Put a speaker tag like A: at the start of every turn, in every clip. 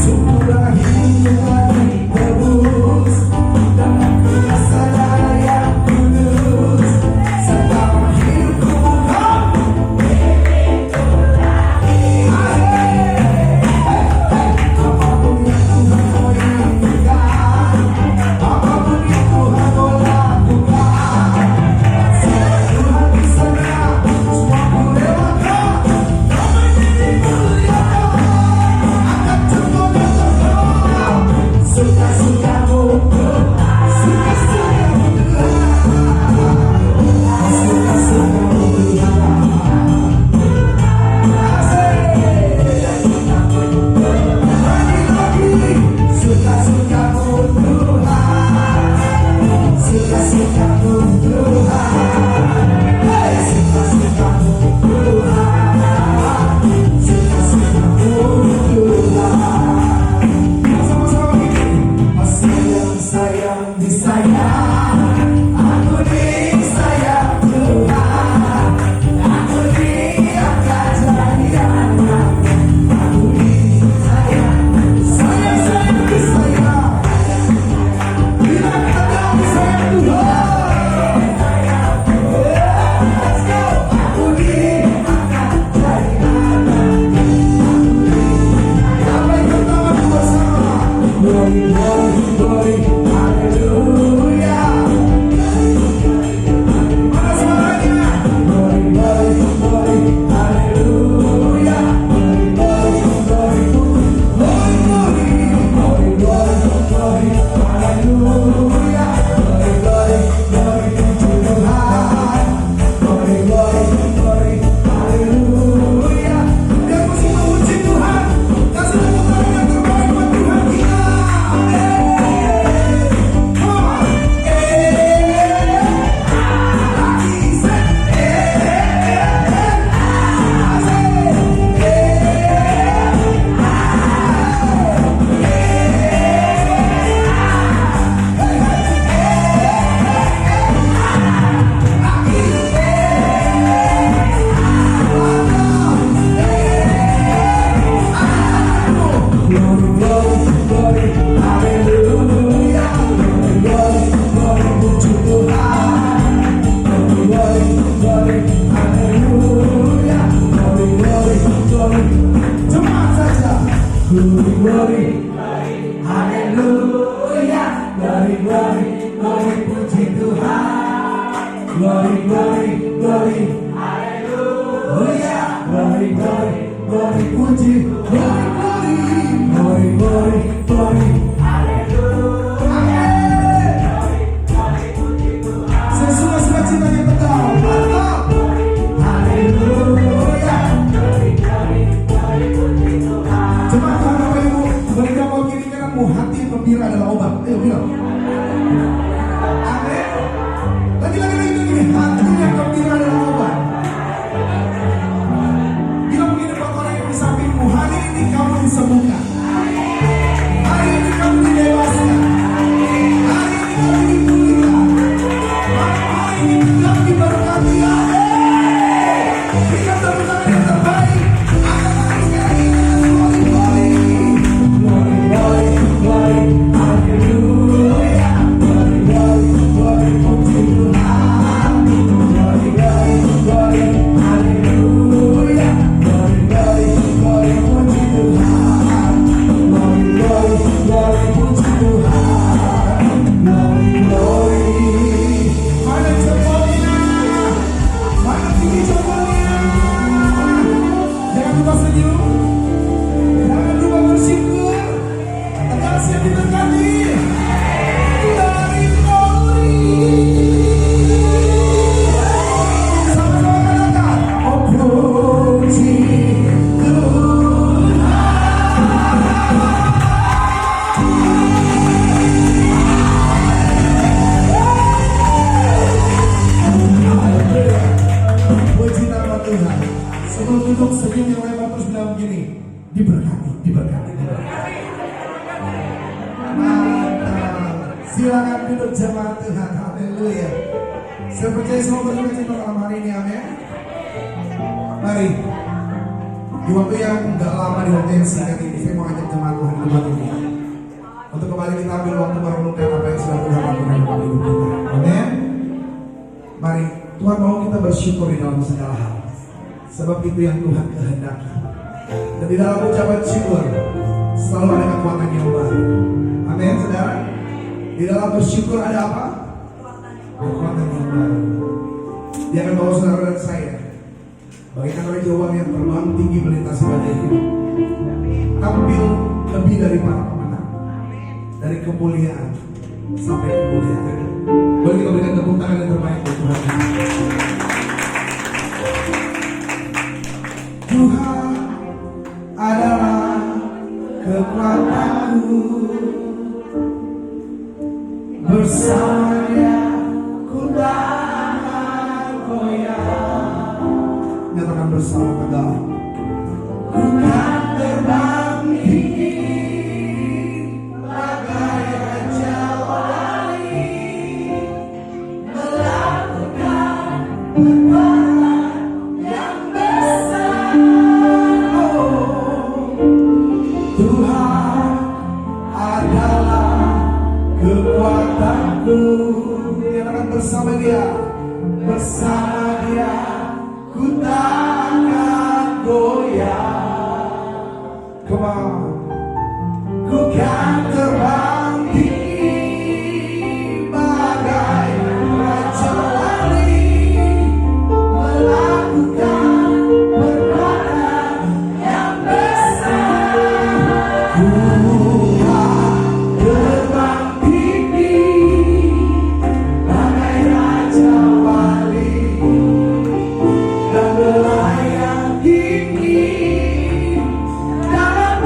A: Sudah hidup Glory, haleluya, glory, glory, glory, puji Tuhan. Glory, glory, glory, haleluya, glory, glory, glory, puji. Glory, glory, glory, glory, glory, haleluya, glory, puji Tuhan. Sesuai sukacitanya tegal, mantap. Haleluya, glory, glory, glory, puji Tuhan. Jemaat Tuhan Bapak Ibu, berikan mau kiri kananmu, hati yang gembira adalah obat. Ayo bilang. Amin. Lagi-lagi gini, hati yang gembira adalah obat. Bilang begini buat orang yang di sampingmu, hari ini kamu disembuhkan. Hari ini kamu dibebaskan. Hari ini kamu dipulihkan. Hari ini kamu diberkati. Berikan tepuk tangan yang terbaik. Silakan duduk jemaat Tuhan, haleluya. Saya percaya semua bersuka-cita malam hari ini, amin. Mari, di waktu yang gak lama, di waktu yang singkat ini, saya mau ajak jemaat Tuhan ke tempat ini untuk kembali kita ambil waktu merenungkan apa yang sudah Tuhan lakukan dalam hidup kita, amin. Mari, Tuhan mau kita bersyukur di dalam segala hal, sebab itu yang Tuhan kehendaki. Dan di dalam ucapan syukur selalu ada kekuatan yang baru, amin, saudara. Di dalam bersyukur ada apa? Kekuatan yang baru. Dia akan bawa saudara dan saya bagaikan Raja Wali yang terbang tinggi melintasi badai hidup, tampil lebih dari para pemenang, dari kemuliaan sampai kemuliaan. Boleh kita berikan tepuk tangan yang terbaik buat Tuhan. Tuhan adalah kekuatanku, bersama Dia ku takkan goyah. Nyatakan bersama tegal. Ku kan terbang tinggi bagai Raja Wali, melakukan perbuatan yang besar. Oh, Tuhan adalah kekuatanku. Nyatakan bersama Dia, bersama Dia ku takkan goyah. Come on. Ku kan terbang tinggi bagai Raja Wali, melakukan perbuatan yang besar. Ku tinggi dalam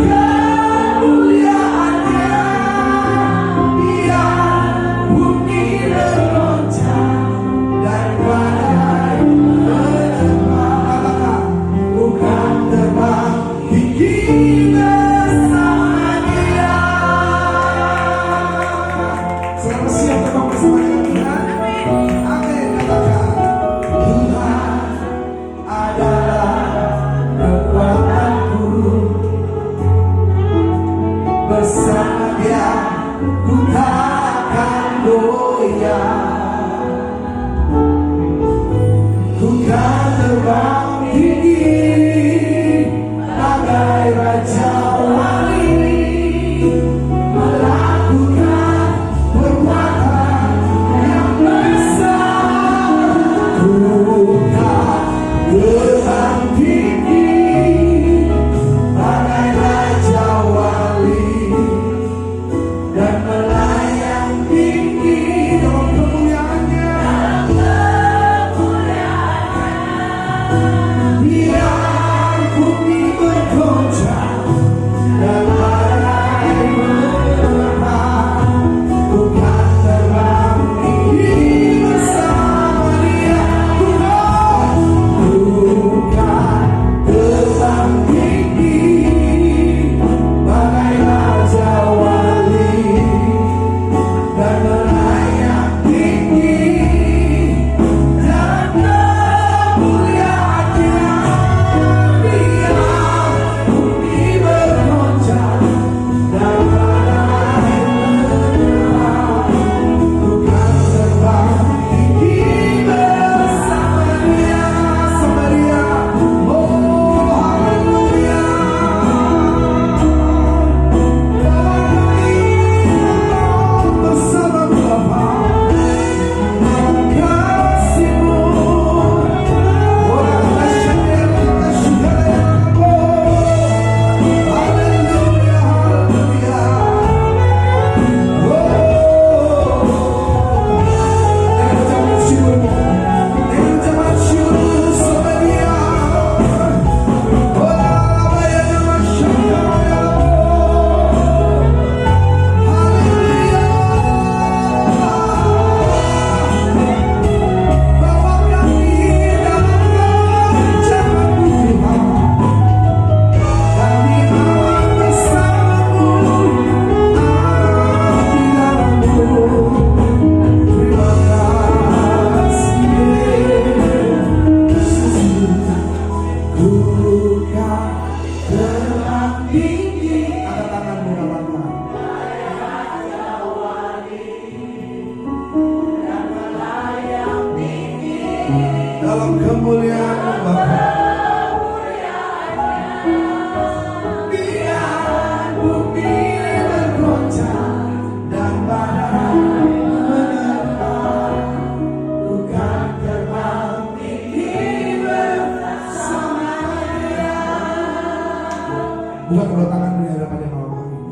A: Buka kedua tangan di hadapannya malam hari ini.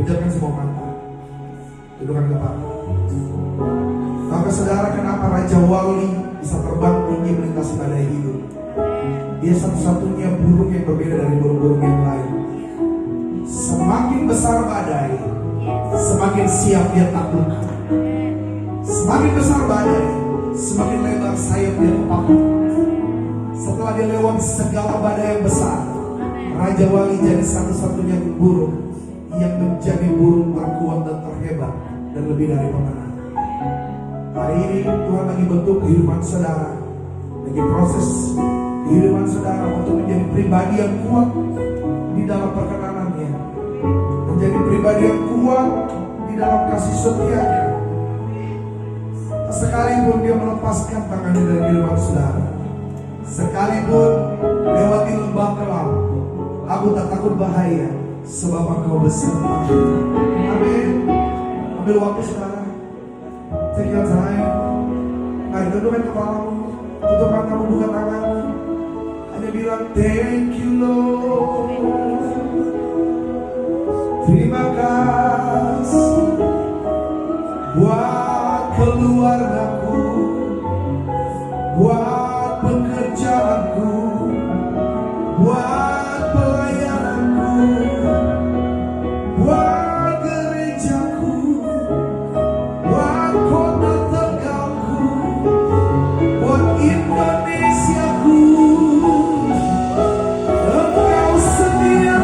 A: Pejamkan semua mata. Dudukkan kepala. Bapak saudara, kenapa Raja Wali bisa terbang tinggi melintasi badai hidup? Dia satu-satunya burung yang berbeda dari burung-burung yang lain. Semakin besar badai, semakin siap dia taklukkan. Semakin besar badai, semakin lebar sayap dia kepakut. Setelah dia lewati segala badai yang besar, Raja Wali jadi satu-satunya burung yang menjadi burung terkuat dan terhebat dan lebih dari pemenang. Hari ini Tuhan lagi bentuk kehidupan saudara, lagi proses kehidupan saudara untuk menjadi pribadi yang kuat di dalam perkenanannya, menjadi pribadi yang kuat di dalam kasih setianya. Sekalipun dia melepaskan tangannya dari kehidupan saudara, sekalipun lewati lembah kelam, aku tak takut bahaya, sebab Engkau beserta. Amin. Ambil waktu saudara, take your time. Mari tundukkan kepalamu, tutup matamu, buka tanganmu, hanya bilang thank you Lord. Terima kasih buat keluargaku, buat pekerjaanku, buat pelayananku, buat gerejaku, buat kota Tegalku, buat Indonesiaku. Engkau setia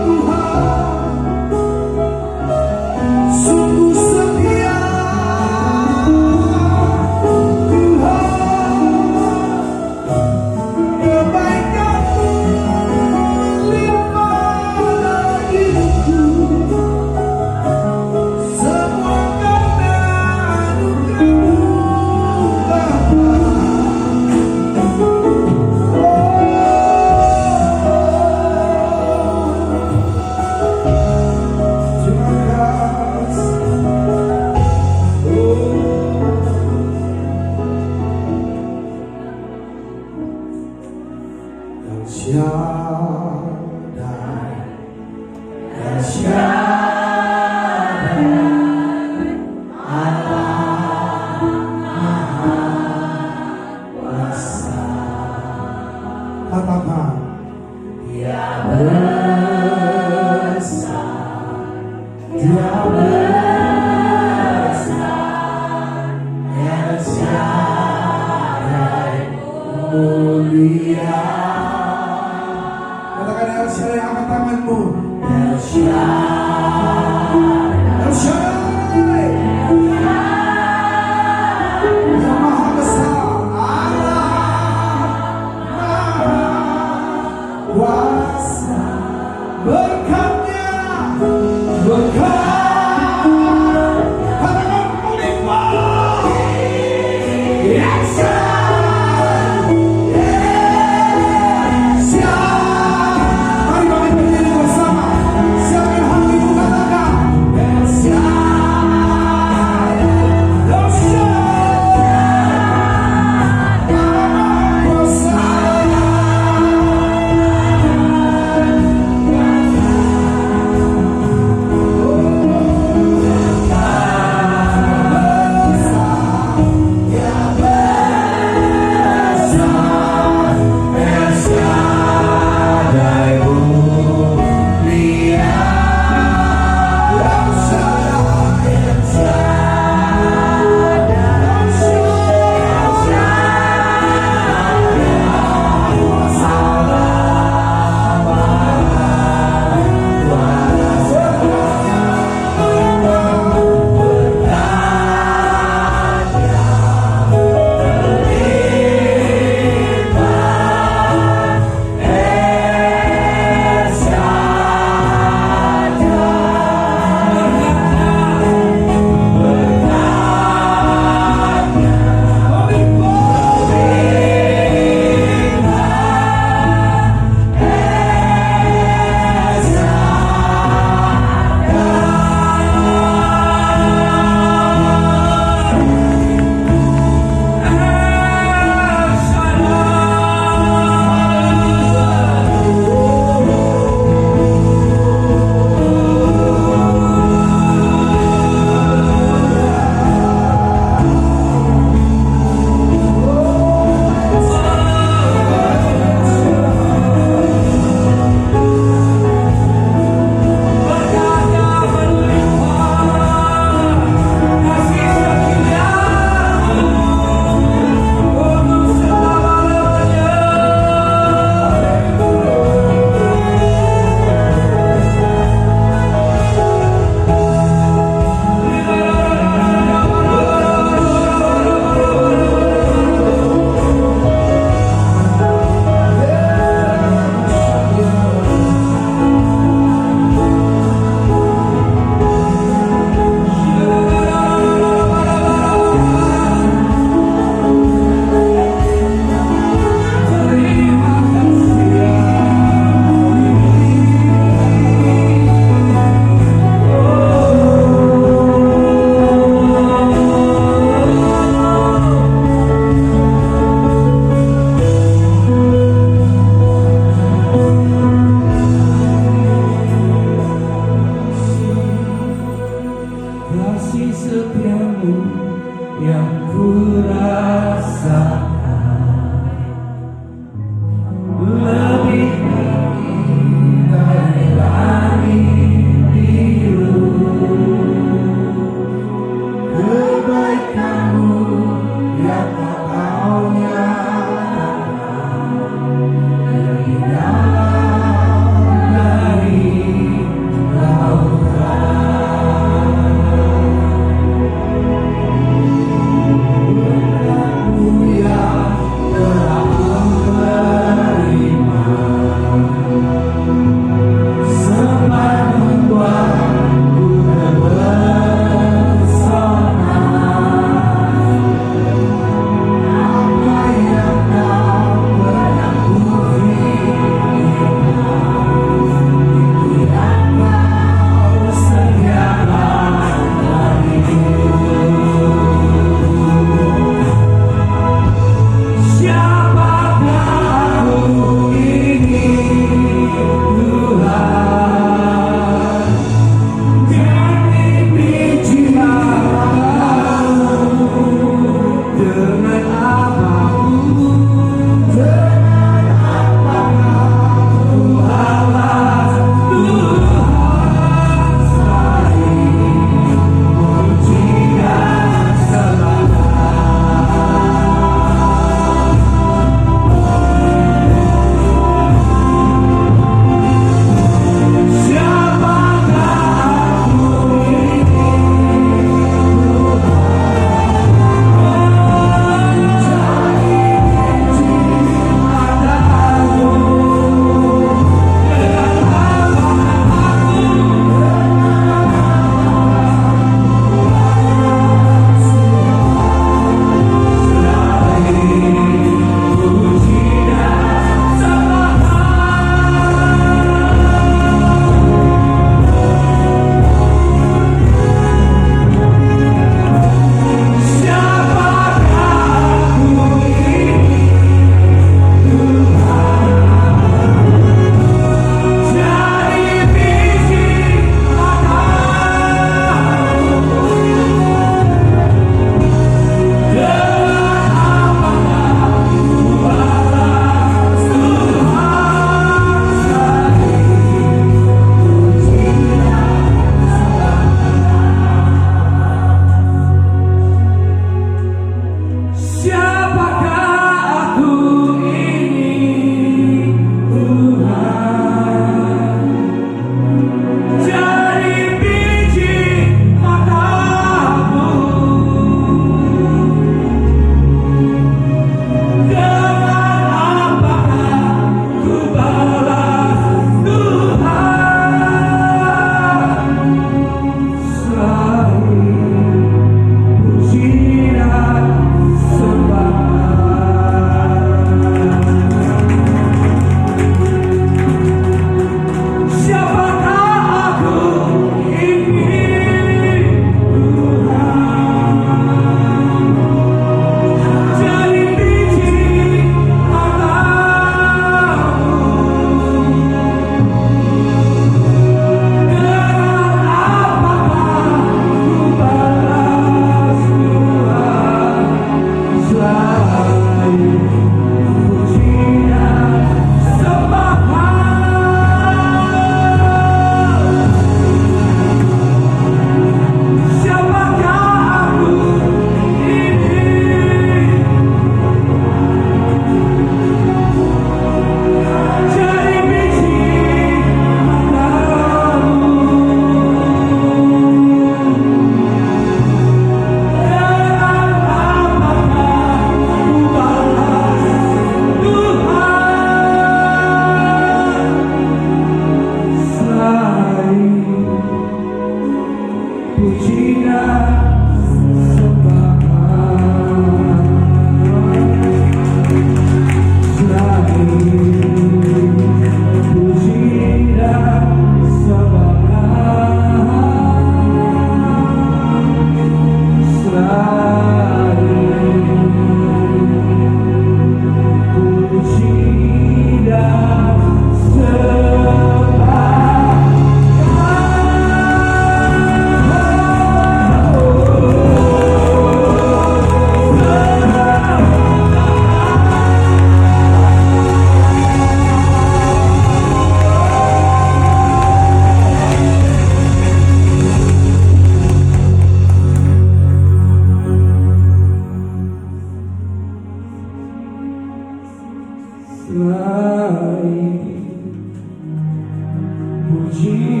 A: Tuhan, sungguh setia Tuhan. Kebaikanmu limpah dalam hidupku, semua karena anugerah-Mu Bapa. Terima kasih. El Shaddai, El Shaddai, Allah Maha Kuasa. Katakan, Dia besar, Dia besar, El Shaddai mulia. Katakan El Shaddai, angkat tanganmu. El Shaddai, El Shaddai, Yang Maha Besar, Allah Maha Kuasa.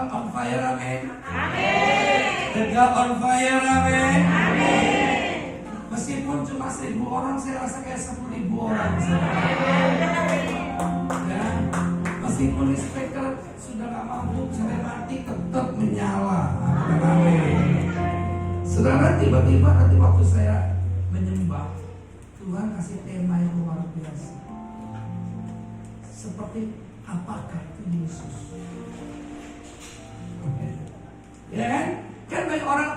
B: God on fire, amin. The God on fire, amin. Meskipun cuma 1.000 orang, saya rasa kayak 10.000 orang. Ya, meskipun speaker sudah gak mampu, sampai mati tetap menyala. Amin. Saudara, tiba-tiba nanti waktu saya menyembah, Tuhan kasih tema yang luar biasa. Seperti apakah itu Yesus? Ya kan? Kan banyak orang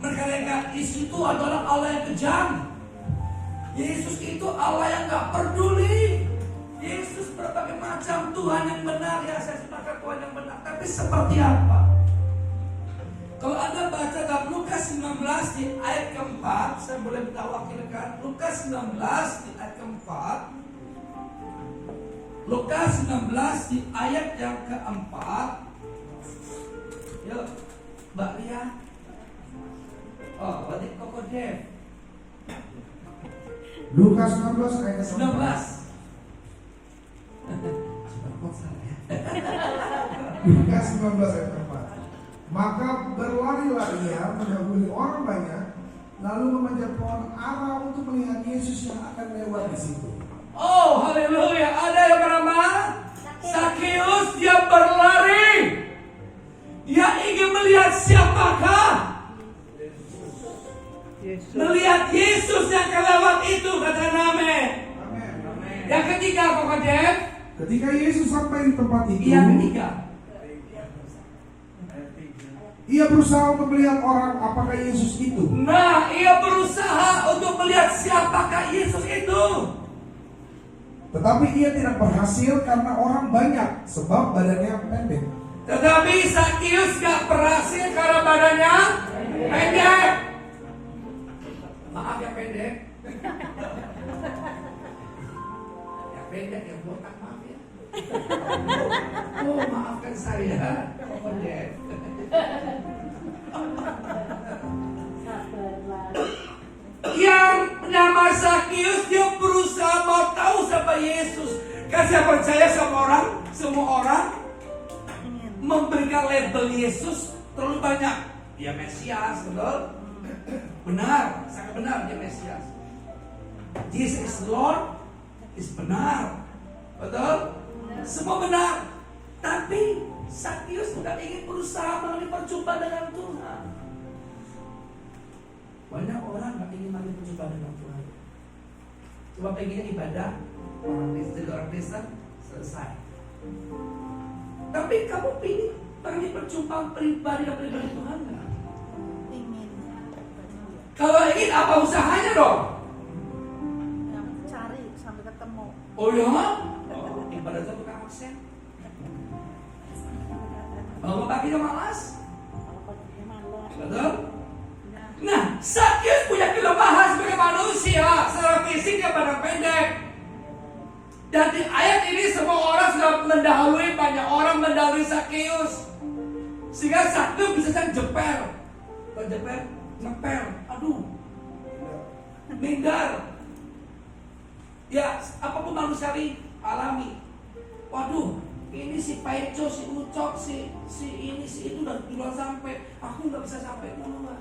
B: berkata Yesus itu adalah Allah yang kejam. Yesus itu Allah yang gak peduli. Yesus berbagai macam Tuhan yang benar. Ya, saya sepakat Tuhan yang benar. Tapi seperti apa? Kalau Anda baca dalam Lukas 19 di ayat keempat, saya boleh minta wakilkan Lukas 19 di ayat keempat. Lukas 19 di ayat yang keempat. Yuk, Mbak Lia. Oh, berarti Koko Dev.
A: Lukas 19 ayat
B: 19.
A: Lukas 19 ayat 4. Maka berlari-lari ia mendahului orang banyak, lalu memanjat pohon ara untuk melihat Yesus yang akan lewat di situ.
B: Oh, haleluya. Ada yang bernama Sakeus, dia berlari. Dia ingin melihat siapakah? Melihat Yesus yang kelewat itu, kata amin. Yang ketiga, Koko Dev.
A: Ketika Yesus sampai di tempat itu,
B: Yang ketiga,
A: ia berusaha untuk melihat orang apakah Yesus itu.
B: nah, ia berusaha untuk melihat siapakah Yesus itu.
A: Tetapi ia tidak berhasil karena orang banyak, sebab badannya pendek.
B: Tetapi Sakeus gak berhasil karena badannya pendek. Maaf ya pendek. Ya pendek, yang botak maaf ya. Oh, maafkan saya. Pendek. Yang nama Sakeus, dia berusaha mau tahu siapa Yesus. Kan saya percaya semua orang memberikan label Yesus terlalu banyak. Dia Mesias, betul? Benar, sangat benar dia Mesias. Jesus is Lord, is benar, betul? Semua benar. Tapi Sakeus bukan ingin berusaha mengalami perjumpaan dengan Tuhan. Banyak orang gak ingin mengalami perjumpaan dengan Tuhan. Cuma pengen ibadah, orang Kristen selesai. Tapi kamu ingin mengalami perjumpaan pribadi dan pribadi Tuhan gak?
C: Ingin.
B: Kalau ingin, apa usahanya dong?
C: Yang cari sampai ketemu.
B: Oh ya? Oh, ibadah itu tukang aksen. Bangun paginya malas.
C: Kalau paginya malas.
B: Betul? Nah, Sakeus punya kelemahan sebagai manusia. Secara fisik dia badan pendek. Dan di ayat ini semua orang sudah mendahului, banyak orang mendahului Sakeus. Sehingga Sakeus bisa saja jeper. Kalau jeper, ngeper. Aduh. Minder. Ya, apapun manusiawi alami. Waduh, ini si Paico, si Ucok, si ini, si itu udah duluan sampai. Aku nggak bisa sampai duluan.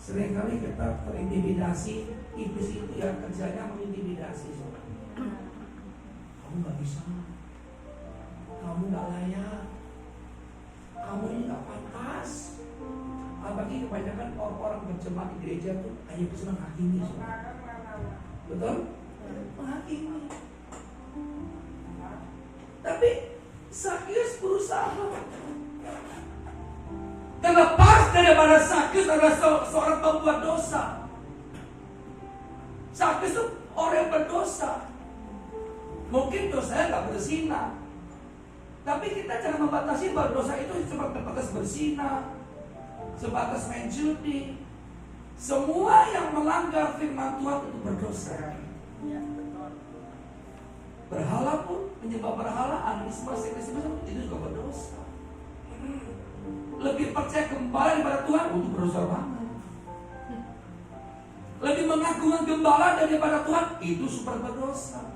B: Seringkali kita terintimidasi. Iblis itu yang kerjanya mengintimidasi. Kamu nggak bisa. Kamu nggak layak. Kamu ini nggak pantas. Apalagi kebanyakan orang-orang berjemaat di gereja tuh hanya bisa menghakimi. Betul? Menghakimi. Tapi Sakeus berusaha. Terlepas daripada Sakeus adalah seorang pembuat dosa. Sakeus itu orang yang berdosa. Mungkin dosanya nggak berzina. Tapi kita jangan membatasi bahwa dosa itu cuma sebatas berzina, sebatas main judi. Semua yang melanggar firman Tuhan itu berdosa.
C: Ya, betul.
B: Berhala pun, menyembah berhala, animisme, seksualisme itu juga berdosa. Lebih percaya kembali kepada Tuhan untuk berdosa banget. Lebih mengagungkan gembala daripada Tuhan itu super berdosa.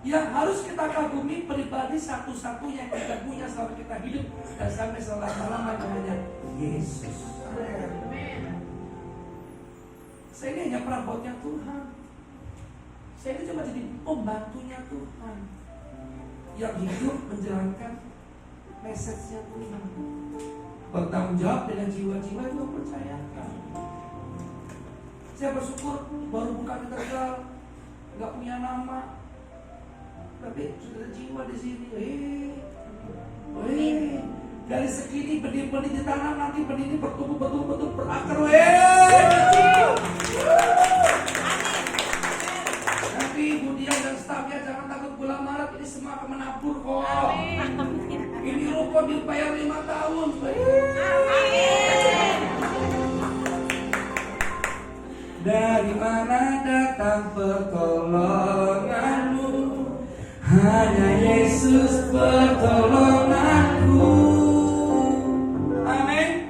B: Yang harus kita kagumi pribadi satu-satunya yang kita punya selama kita hidup dan sampai selama-lamanya hanya Yesus. Saya ini hanya perabotnya Tuhan. Saya ini cuma jadi pembantunya Tuhan yang hidup menjalankan message-nya Tuhan. Bertanggung jawab dengan jiwa-jiwa yang percayakan. Saya bersyukur baru buka katedral, nggak punya nama, tapi sudah ada jiwa di sini. Dari segini benih-benih ditanam, nanti benih ini bertumbuh betul-betul berakar. Nanti Ibu Dian dan stafnya jangan takut bulan Maret ini semua akan menabur kok. Ini rokok dibayar 5 tahun. Dari mana datang pertolonganmu? Hanya Yesus pertolonganku. Amin.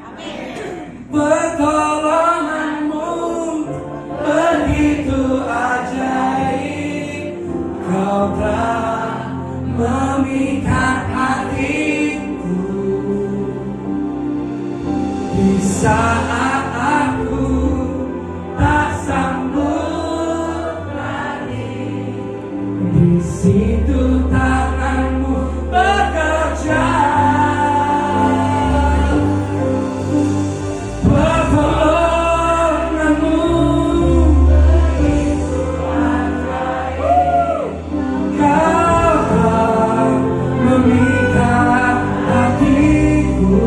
B: Pertolonganmu begitu ajaib. Kau telah memikat hatiku di saat aku tak sanggup lagi. Di situ tanganmu bekerja. Pertolonganmu begitu ajaib. Kau telah memikat hatiku.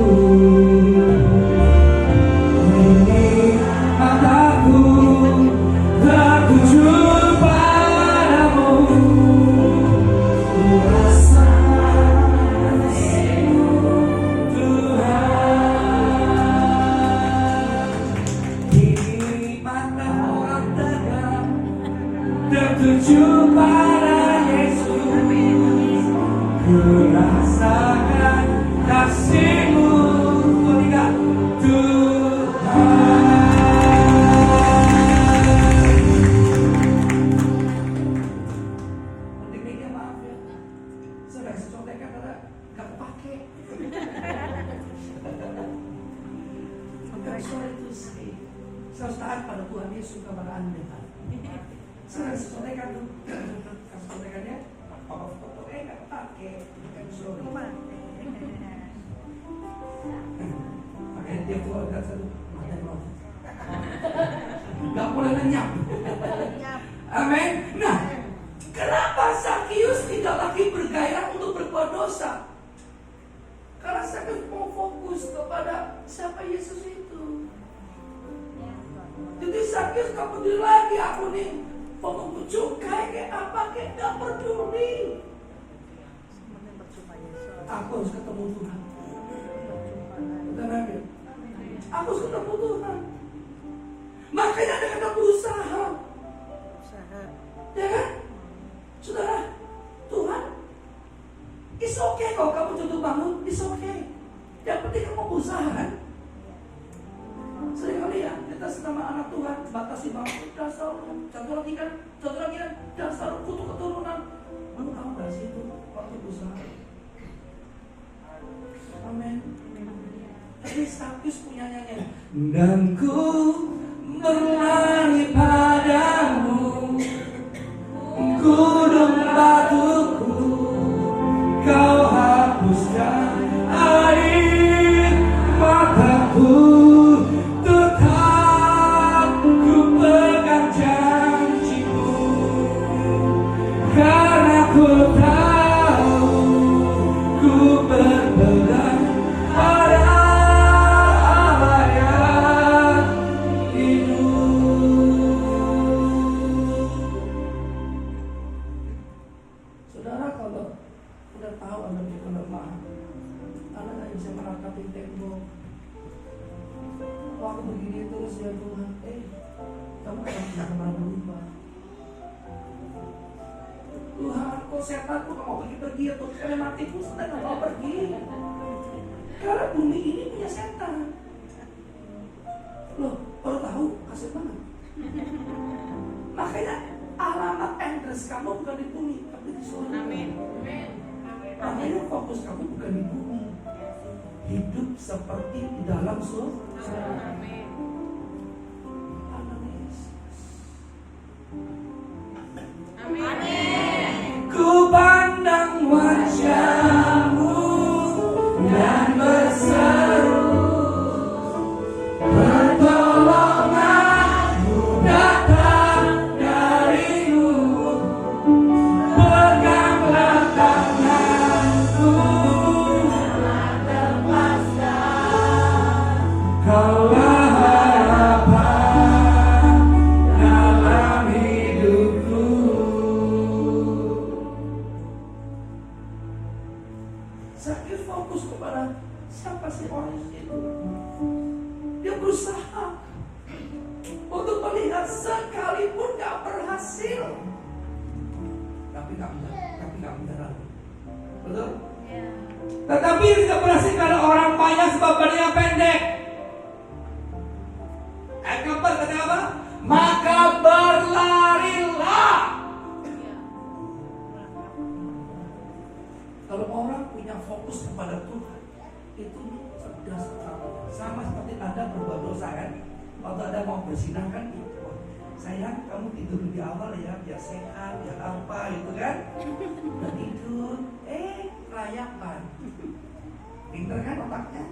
B: Ini mataku tertuju padamu. Ku rasa kasih-Mu Tuhan. Ini mata orang tegar tertuju pada Yesus. Ku rasakan kasih-Mu Tuhan. Pentingnya maaf ya, saya kasih contekan karena gak kepake. Sorry to say, saya harus taat pada Tuhan Yesus kepada Anda. Saya kasih contekan tuh, kasih contekannya, apa foto gak kepake. Sorry. Makanya dia keluarga satu mata keluar. Gak boleh lenyap. Amin. Nah, kenapa Zakius tidak lagi bergairah untuk berbuat dosa? Karena Zakius mau fokus kepada siapa Yesus itu. Jadi Zakius gak peduli lagi aku nih pemungut cukai kayak apa kayak gak peduli. Aku harus ketemu Tuhan. Betul kan? Aku harus ketemu Tuhan. Makanya ada kata berusaha. Ya kan? Saudara, Tuhan it's okay kalau kamu jatuh bangun, it's okay. Yang penting kamu berusaha kan? Sering kali ya, kita sama anak Tuhan batasi bangun, dasar satu lagi kan, dasar kutu keturunan. Kamu tahu gak sih itu waktu berusaha? Amin. Tapi Zakius punya nyanyian. Dan ku berlari padamu, gunung batuku, kau hapuskan air mataku. Tetap ku pegang janji-Mu, karena ku tahu ku berpegang pada Allah yang hidup. Saudara, kalau udah tahu Anda punya kelemahan, Anda gak bisa meratapi tembok. Waktu begini terus ya Tuhan, kamu kan tidak pernah berubah. Tuhan, kok setan tuh gak mau pergi-pergi ya Tuhan, karena matiku setan gak mau pergi. Karena bumi ini punya setan. Loh, baru tahu, kasih banget. Makanya alamat address kamu bukan di bumi, tapi di surga. Akhirnya fokus kamu bukan di bumi. Hidup seperti di dalam surga.
C: Amin. Amin.
B: Ku pandang wajahmu dan berseru, pertolonganmu datang darimu. Peganglah tanganku, kaulah harapan dalam hidupku. Saya fokus kepada siapa sih orang itu. Dia berusaha untuk melihat sekalipun gak berhasil, tapi gak menyerah. Betul? Tetapi yang tidak berhasil karena orang banyak sebab badannya pendek. Ayat keempat kata apa? Maka berlarilah. Kalau orang punya fokus kepada Tuhan, itu cerdas sekali. Sama seperti Anda berbuat dosa kan? Waktu Anda mau bersinah kan, sayang kamu tidur lebih awal ya, biar sehat, biar apa gitu kan? Udah tidur, kelayapan. Pinter kan otaknya?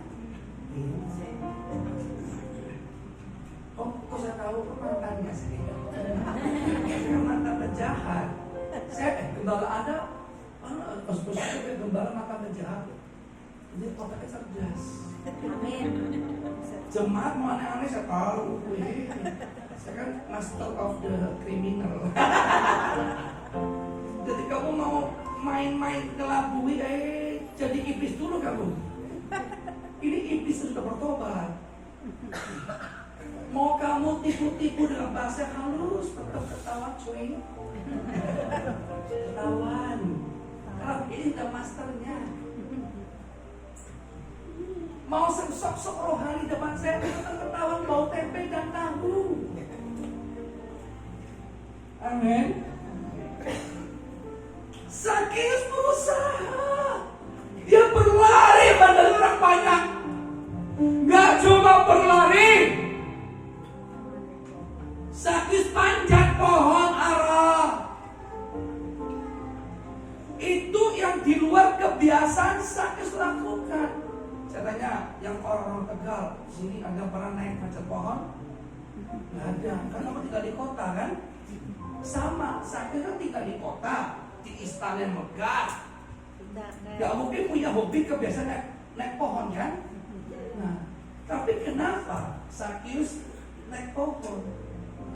B: Kok saya tahu mantannya sih? Mantan penjahat. Gembala ada. Khususnya gembala mata penjahat. Jadi otaknya cerdas.
C: Amin.
B: Jemaat mau aneh-aneh saya tahu. Saya kan master of the criminal. Jadi kamu mau main-main kelabui, jadi iblis dulu kamu. Ini iblis sudah bertobat. Mau kamu tipu-tipu dengan bahasa halus, tetap ketawa cuy. Ketahuan. Kalau ini udah masternya. Mau sok-sok rohani depan saya, tetap ketahuan bau tempe dan tahu. Amin. Sakius berusaha. Dia berlari pada orang banyak. Gak cuma berlari. Sakius panjat pohon ara. Itu yang di luar kebiasaan Sakius lakukan. Saya tanya, yang orang-orang Tegal, sini ada pernah naik panjat pohon? Gak ada, karena kamu tinggal di kota kan? Sama, Sakius kan tinggal di kota, di istana yang megah. Gak mungkin punya hobi kebiasaan naik pohon kan? Nah, tapi kenapa Sakius naik pohon?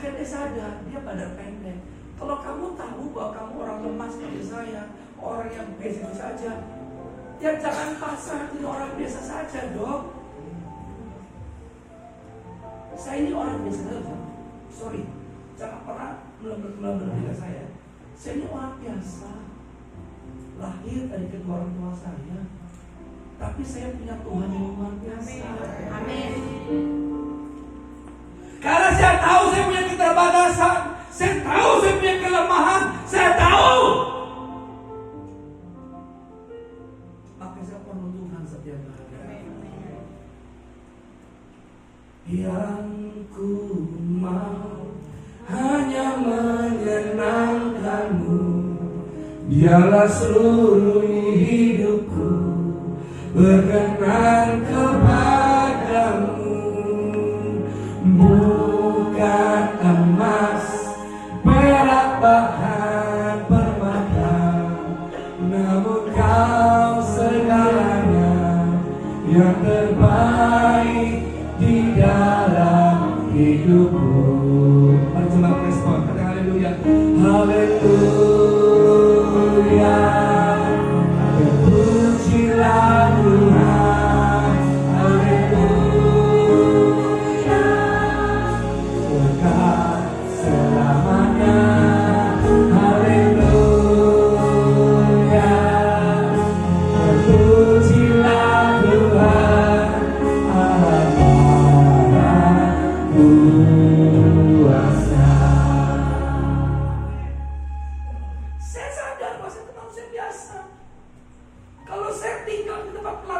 B: Kan dia sadar, dia badan pendek. Kalau kamu tahu bahwa kamu orang lemah seperti saya, orang yang biasa saja, ya jangan pasrah jadi orang biasa saja dong. Saya ini orang biasa saja. Sorry, jangan pernah melebih saya. Saya ini orang biasa, lahir dari kedua orang tua saya, tapi saya punya Tuhan yang luar biasa.
C: Amin.
B: Karena saya tahu saya punya keterbatasan, saya tahu saya punya kelemahan, saya tahu. Maka saya perlu Tuhan setiap hari. Yang ku mau hanya menyenangkanmu, biarlah seluruh hidupku berkenan kepadamu. Bukan emas, perak, bahan permata, namun kau segalanya yang terbaik di dalam hidupku. Mari coba respon, kata haleluya. Haleluya, terpujilah Tuhan. Haleluya.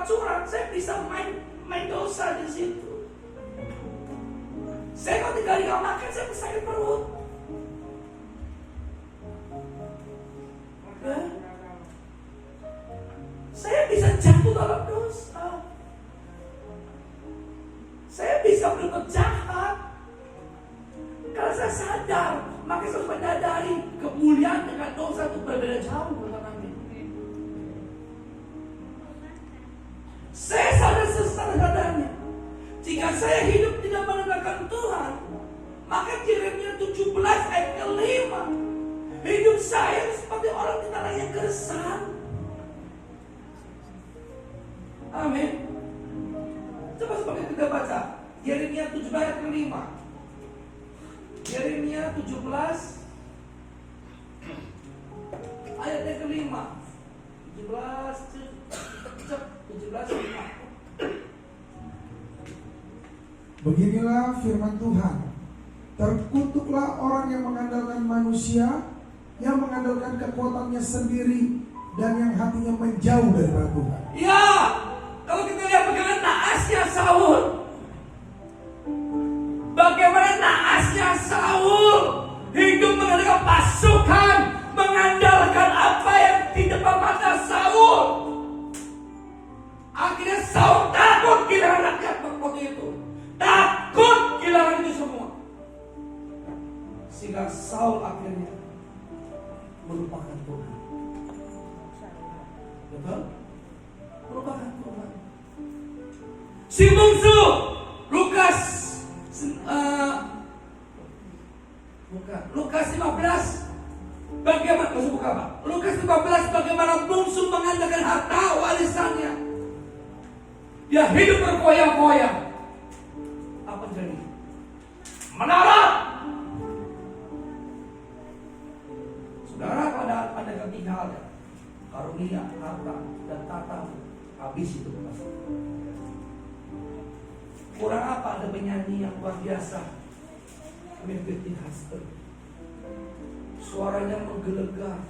B: curang, saya bisa main dosa di situ. Saya kalau tinggal nggak makan, saya sakit perut. Ya. Saya bisa jatuh dalam dosa. Saya bisa berbuat jahat. Kalau saya sadar, maka saya harus menyadari kemuliaan dengan dosa itu berbeda jauh. Saya sadar-sadarnya, jika saya hidup tidak mengenalkan Tuhan, maka Yeremia 17 ayat 5, hidup saya seperti orang di tanah yang gersang. Amin. Coba sebagai kita baca Yeremia 17 ayat 5. Yeremia 17 ayat yang kelima. 17:5.
A: Beginilah firman Tuhan. Terkutuklah orang yang mengandalkan manusia, yang mengandalkan kekuatannya sendiri, dan yang hatinya menjauh daripada Tuhan.
B: Ya, kalau kita lihat bagaimana naasnya Saul. Bagaimana naasnya Saul hidup mengandalkan pasukan, mengandalkan apa yang di depan mata Saul. Akhirnya Saul takut kehilangan rakyat waktu itu. Takut kehilangan itu semua. Sehingga Saul akhirnya melupakan Tuhan. Betul? Melupakan Tuhan. Si bungsu Lukas 15. Bagaimana Lukas 15 bagaimana bungsu mengandalkan harta warisannya. Dia hidup berfoya-foya. Apa jadi? Melarat. Saudara, pada ketiga hal ya, karunia, harta, dan tata, habis itu. Kurang apa ada penyanyi yang luar biasa, Whitney Houston. Suaranya menggelegar.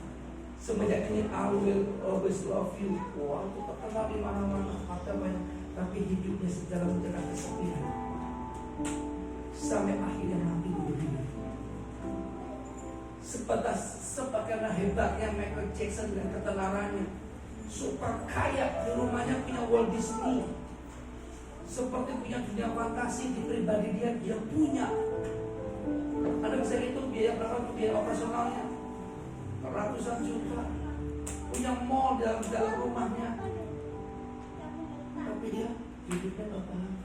B: Semenjak ini I will always love you. Wah, itu terkenal di mana-mana. Tapi hidupnya sejalan dengan kesepian. Sampai akhirnya mati bunuh diri. Sebagaimana hebatnya Michael Jackson dan ketenarannya, super kaya, di rumahnya punya Walt Disney, seperti punya dunia fantasi di pribadi dia punya. Anda bisa hitung biaya berapa untuk biaya operasionalnya, ratusan juta, punya mall dalam rumahnya, tapi dia hidupnya tak bahagia.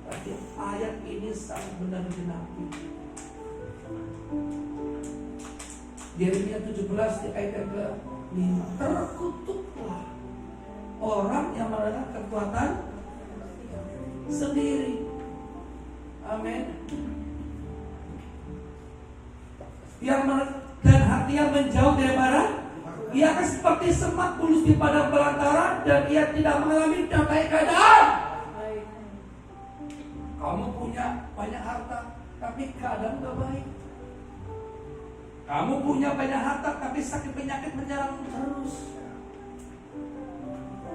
B: Tapi ayat ini sangat benar digenapi. Yeremia 17 di ayat ke-5. Terkutuklah orang yang mengandalkan kekuatan sendiri. Amin. Dan hatinya menjauh daripada, ia akan seperti semak bulus di padang belantara, dan ia tidak mengalami damai keadaan. Kamu punya banyak harta, tapi keadaan gak baik. Kamu punya banyak harta, tapi sakit penyakit menyerang terus.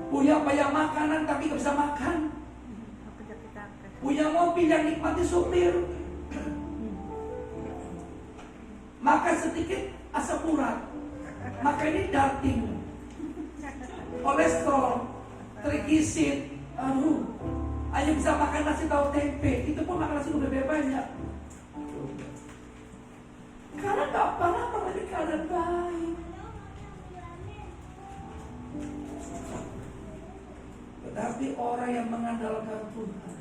B: Punya banyak makanan, tapi gak bisa makan. Punya mobil yang nikmati supir. Makan sedikit asam urat. Maka ini darting, kolesterol, trigliserid. Hanya bisa makan nasi tahu tempe. Itu pun makan nasi lebih banyak. Karena gak pernah mengalami keadaan baik. Tetapi orang yang mengandalkan Tuhan,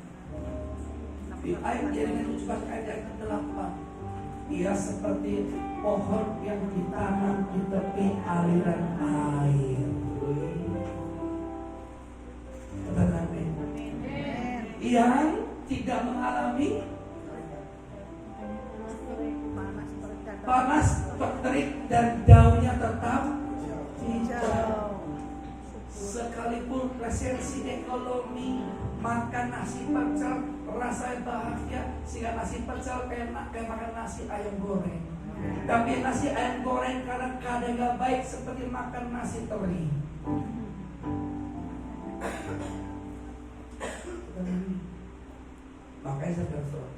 B: di ayat Yeremia 17 ayat ke-8, ia seperti pohon yang ditanam di tepi aliran air. Katakan amin. Yang tidak mengalami panas, terik, dan daunnya tetap hijau. Sekalipun resesi ekonomi, makan nasi pecel rasanya bahagia, sehingga nasi pecel kayak makan nasi ayam goreng. Tapi nasi ayam goreng karena keadaan gak baik seperti makan nasi teri. Makanya saya bilang,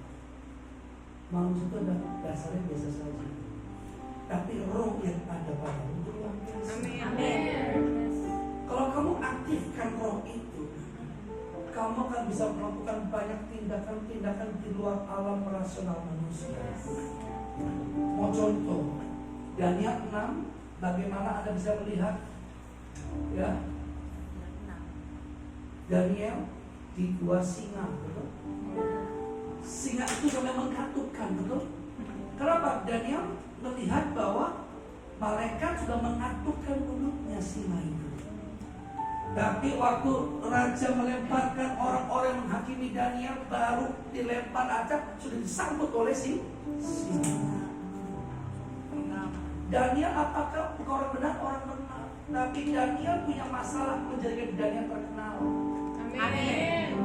B: manusia itu dasarnya biasa saja, tapi roh yang ada padamu itu luar biasa.
C: Amin.
B: Kalau kamu aktifkan roh itu, kamu akan bisa melakukan banyak tindakan-tindakan di luar alam rasional manusia. Mau contoh, Daniel 6, bagaimana Anda bisa melihat, ya, Daniel di gua singa, betul? Singa itu sampai mengkatupkan, betul? Kenapa? Daniel melihat bahwa malaikat sudah mengatukkan mulutnya singa itu. Tapi waktu raja melemparkan orang-orang yang menghakimi Daniel, baru dilempar aja sudah disambut oleh si singa. Daniel apakah orang benar? Orang benar. Tapi Daniel punya masalah menjadikan Daniel terkenal.
C: Amin.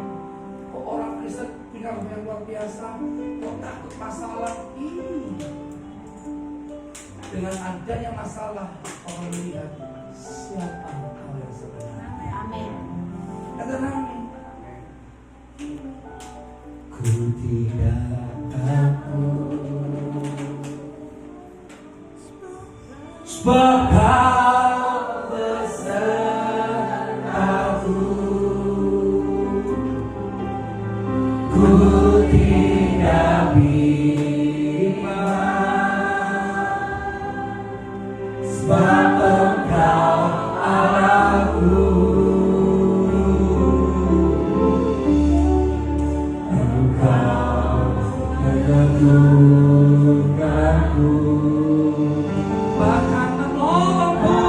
B: Kok orang Kristen punya roh yang luar biasa? Kok takut masalah? Dengan adanya masalah, orang melihat siapa Allah yang sebenarnya.
C: Amin.
B: Kata amin.
D: Ku tidak takut, sebab Kau besertaku. Ku tidak bimbang, sebab Engkau Allahku. Engkau meneguhkanku,
B: Bahkan menolongku.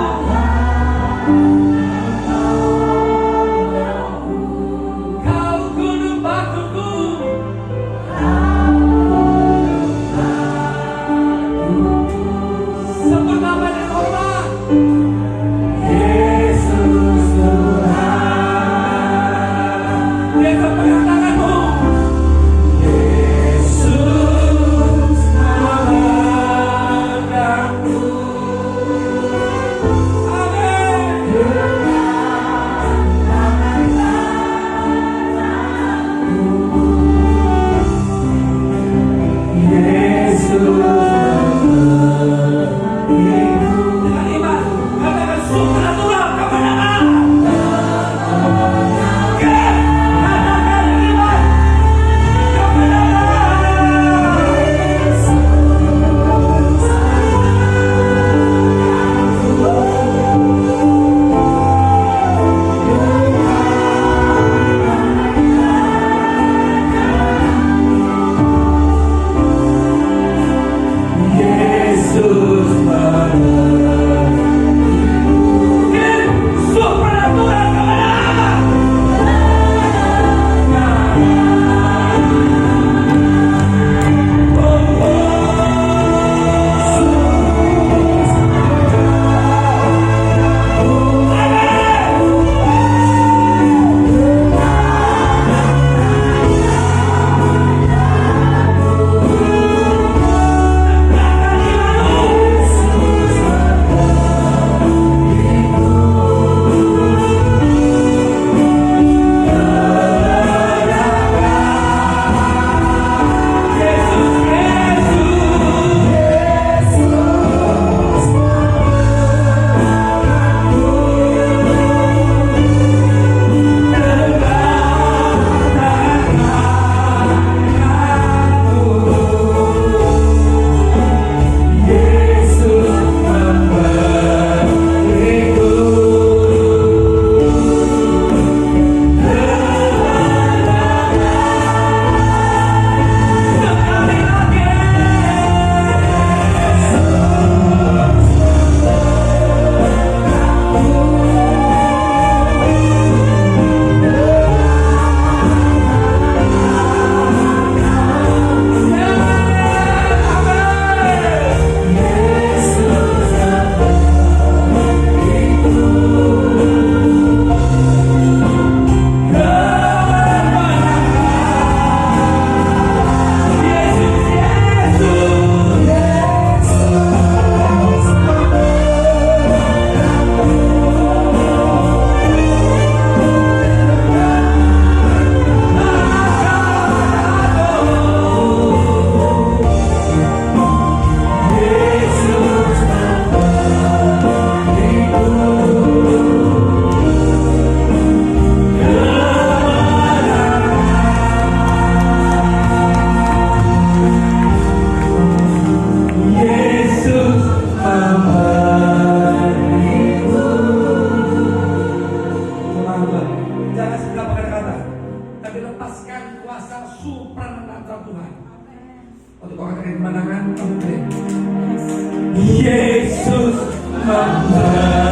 B: Kau gunung batuku. Sebut nama dan hormat.
D: Yesus Tuhan.
B: Dia kepegang tanganmu.
D: Yesus memegangku.
B: Amin.
D: Yesus memegangku.
B: Dengan iman, katakan supernatural kemenangan. Oke, katakan iman
D: Yesus memegangku.
B: supranatural Tuhan. Untuk orang yang kemenangan, Yesus memberiku.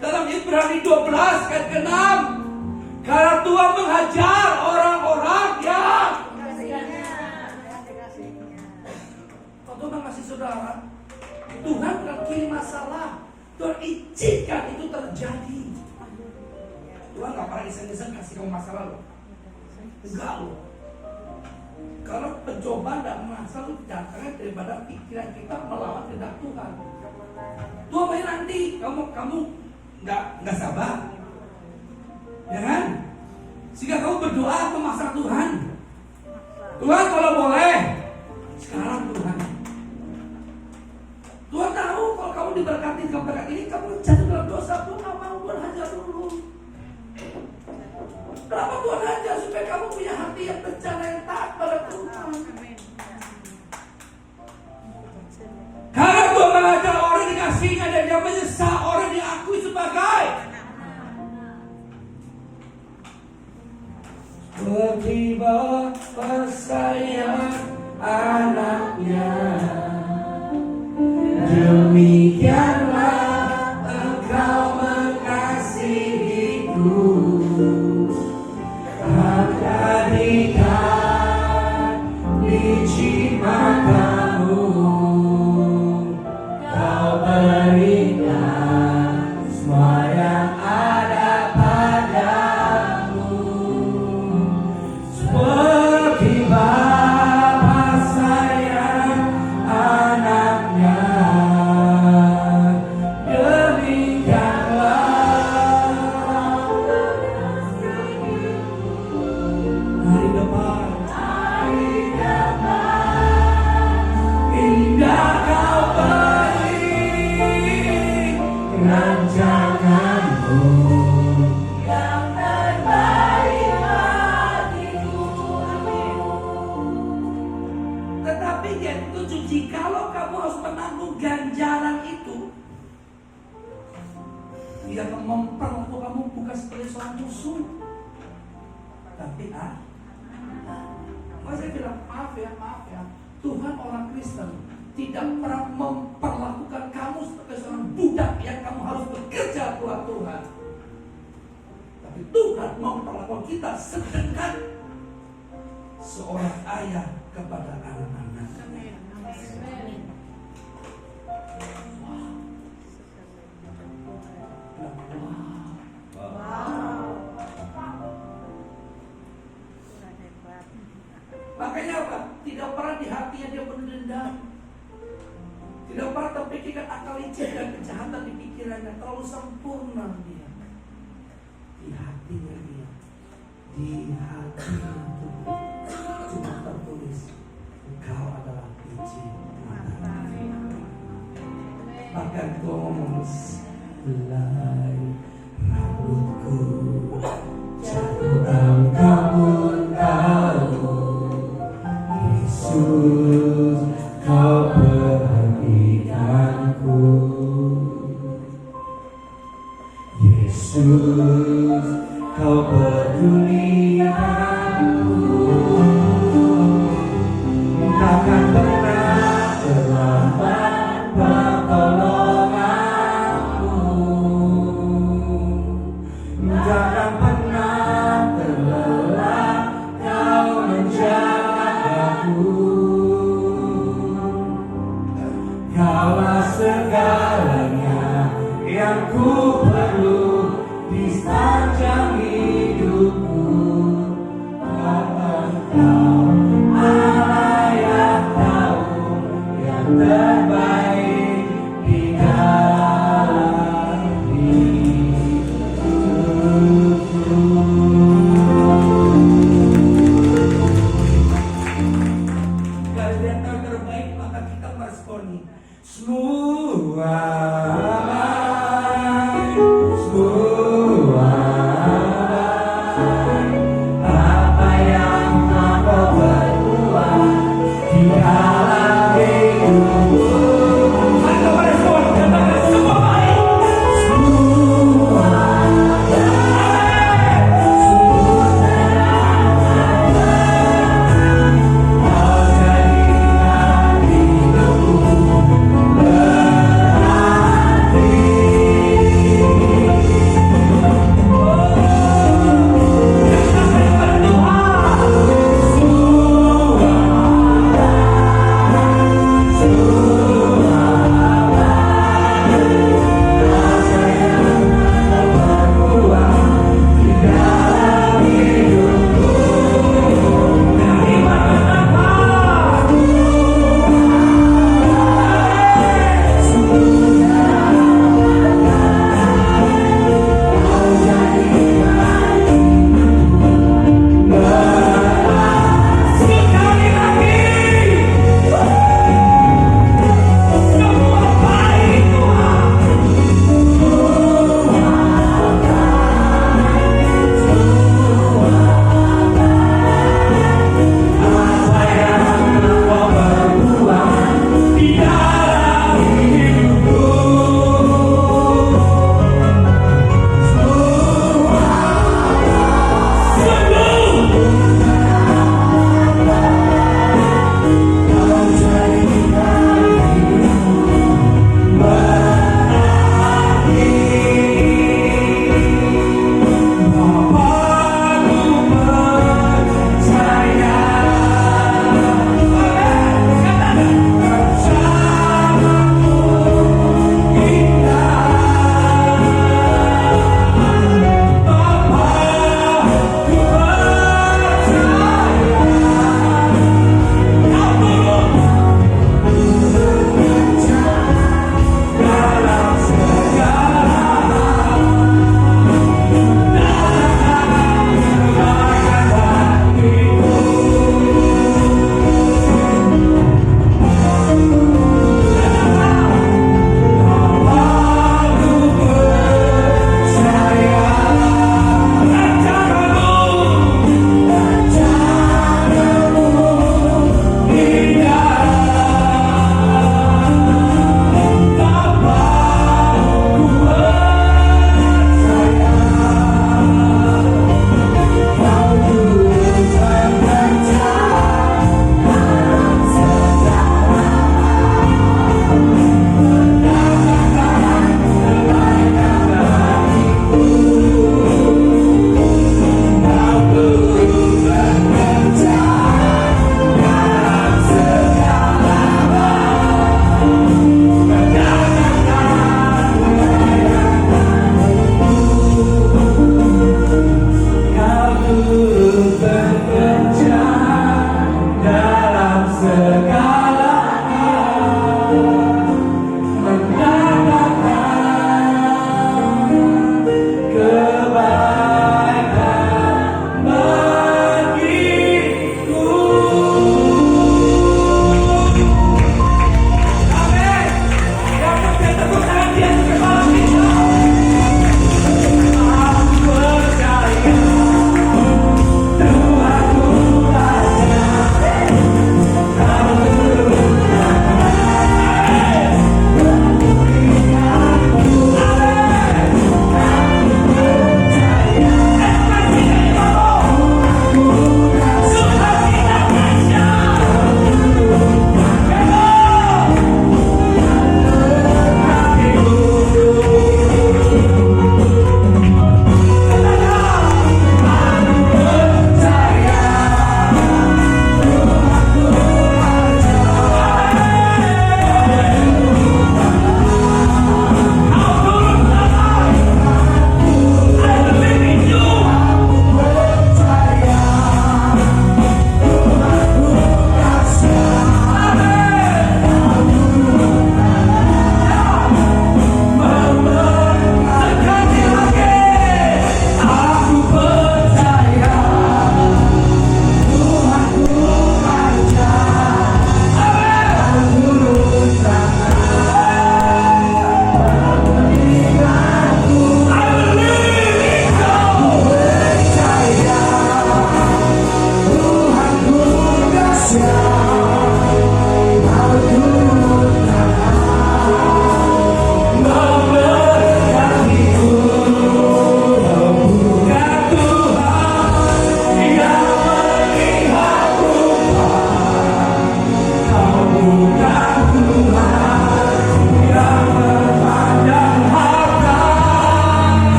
B: Dalam Ibrani 12 ayat ke-6, karena Tuhan menghajar orang-orang yang kalau Tuhan kasih saudara, Tuhan bukan kirim masalah, Tuhan izinkan itu terjadi. Tuhan gak pernah iseng-iseng kasih kamu masalah loh, enggak loh. Kalau pencobaan dan masalah datangnya daripada pikiran kita melawan kehendak Tuhan. Tuhan main nanti kamu nggak sabar, ya kan? Sehingga kamu berdoa memaksa Tuhan. Tuhan kalau boleh sekarang Tuhan. Tuhan tahu kalau kamu diberkati kamu berkat ini, kamu jatuh dalam dosa pun nggak mau, Tuhan hajar dulu. Kenapa Tuhan hajar? Supaya kamu punya hati yang bencana, yang taat pada Tuhan. Karena Tuhan mengajar orang dikasihnya dan dia menyesal orang diakui sebagai seperti bapa sayang anaknya, demikianlah engkau mengasihiku. Abadikan biji matamu, kau berikan semua yang ada padamu. Seperti bapa sayang anaknya, demikianlah hari depan indah kau beri rancanganmu yang terbaik bagiku. Tetapi dia tuju, jikalau kamu harus menanggung ganjaran itu, dia akan memperlakukan kamu bukan sebagai seorang musuh, tapi saya bilang maaf ya, Tuhan orang Kristen tidak pernah memperlakukan kamu sebagai seorang budak yang kamu harus bekerja buat Tuhan. Tapi Tuhan memperlakukan kita sedekat seorang ayah kepada anak-anak. Makanya apa? Tidak pernah di hatinya dia penuh dendam. Tidak pernah terpikirkan akal licik dan kejahatan di pikirannya. Terlalu sempurna dia. Di hatinya dia. Di hatinya cuma tertulis, engkau adalah biji mata. Bahkan kau ngomong, helai rambutku jatuh engkau pun tahu. Yesus, kau perhatikanku. Yesus, kau peduli padaku. Takkan pernah terlambat pertolonganmu.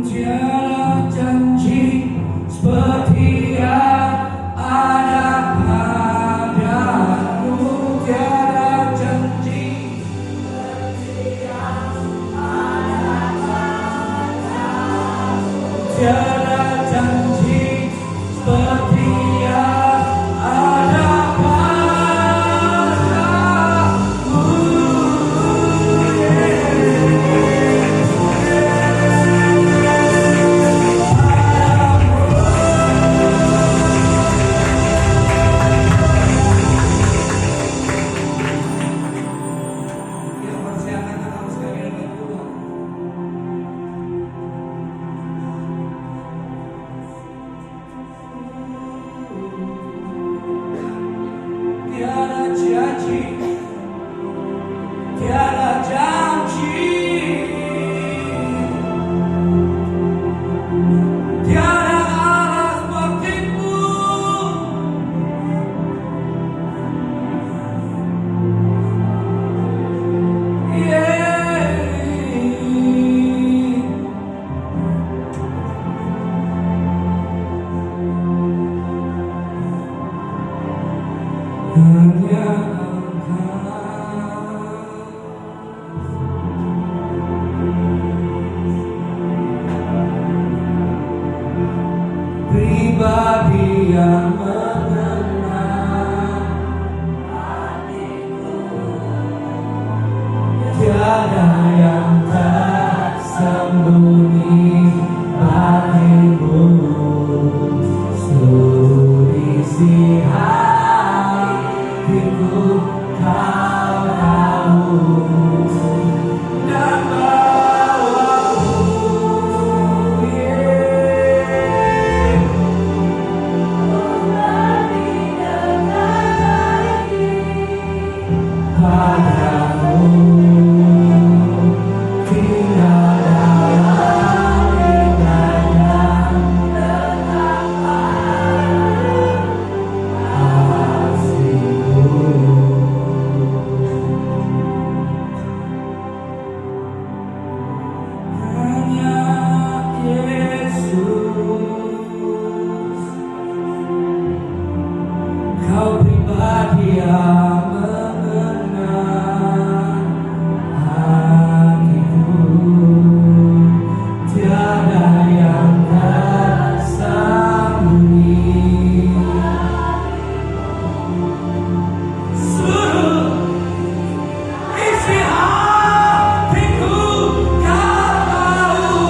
B: Tiada janji seperti yang ada padamu. Tiada janji seperti yang ada padamu. Tiada janji seperti yang ada kita persiapkan tetap sekalian berdua. Tiada janji, tiada janji, tiada Allah sepertimu. Hanya pribadi yang mengenal hatiku, tiada yang tersembunyi bagimu. Seluruh isi hatiku kau tahu, dan bawaku padamu. Tiada lain yang hanya Yesus, Kau pribadi yang mengenal hatiku, tiada yang tersembunyi. Seluruh isi hatiku kau tahu,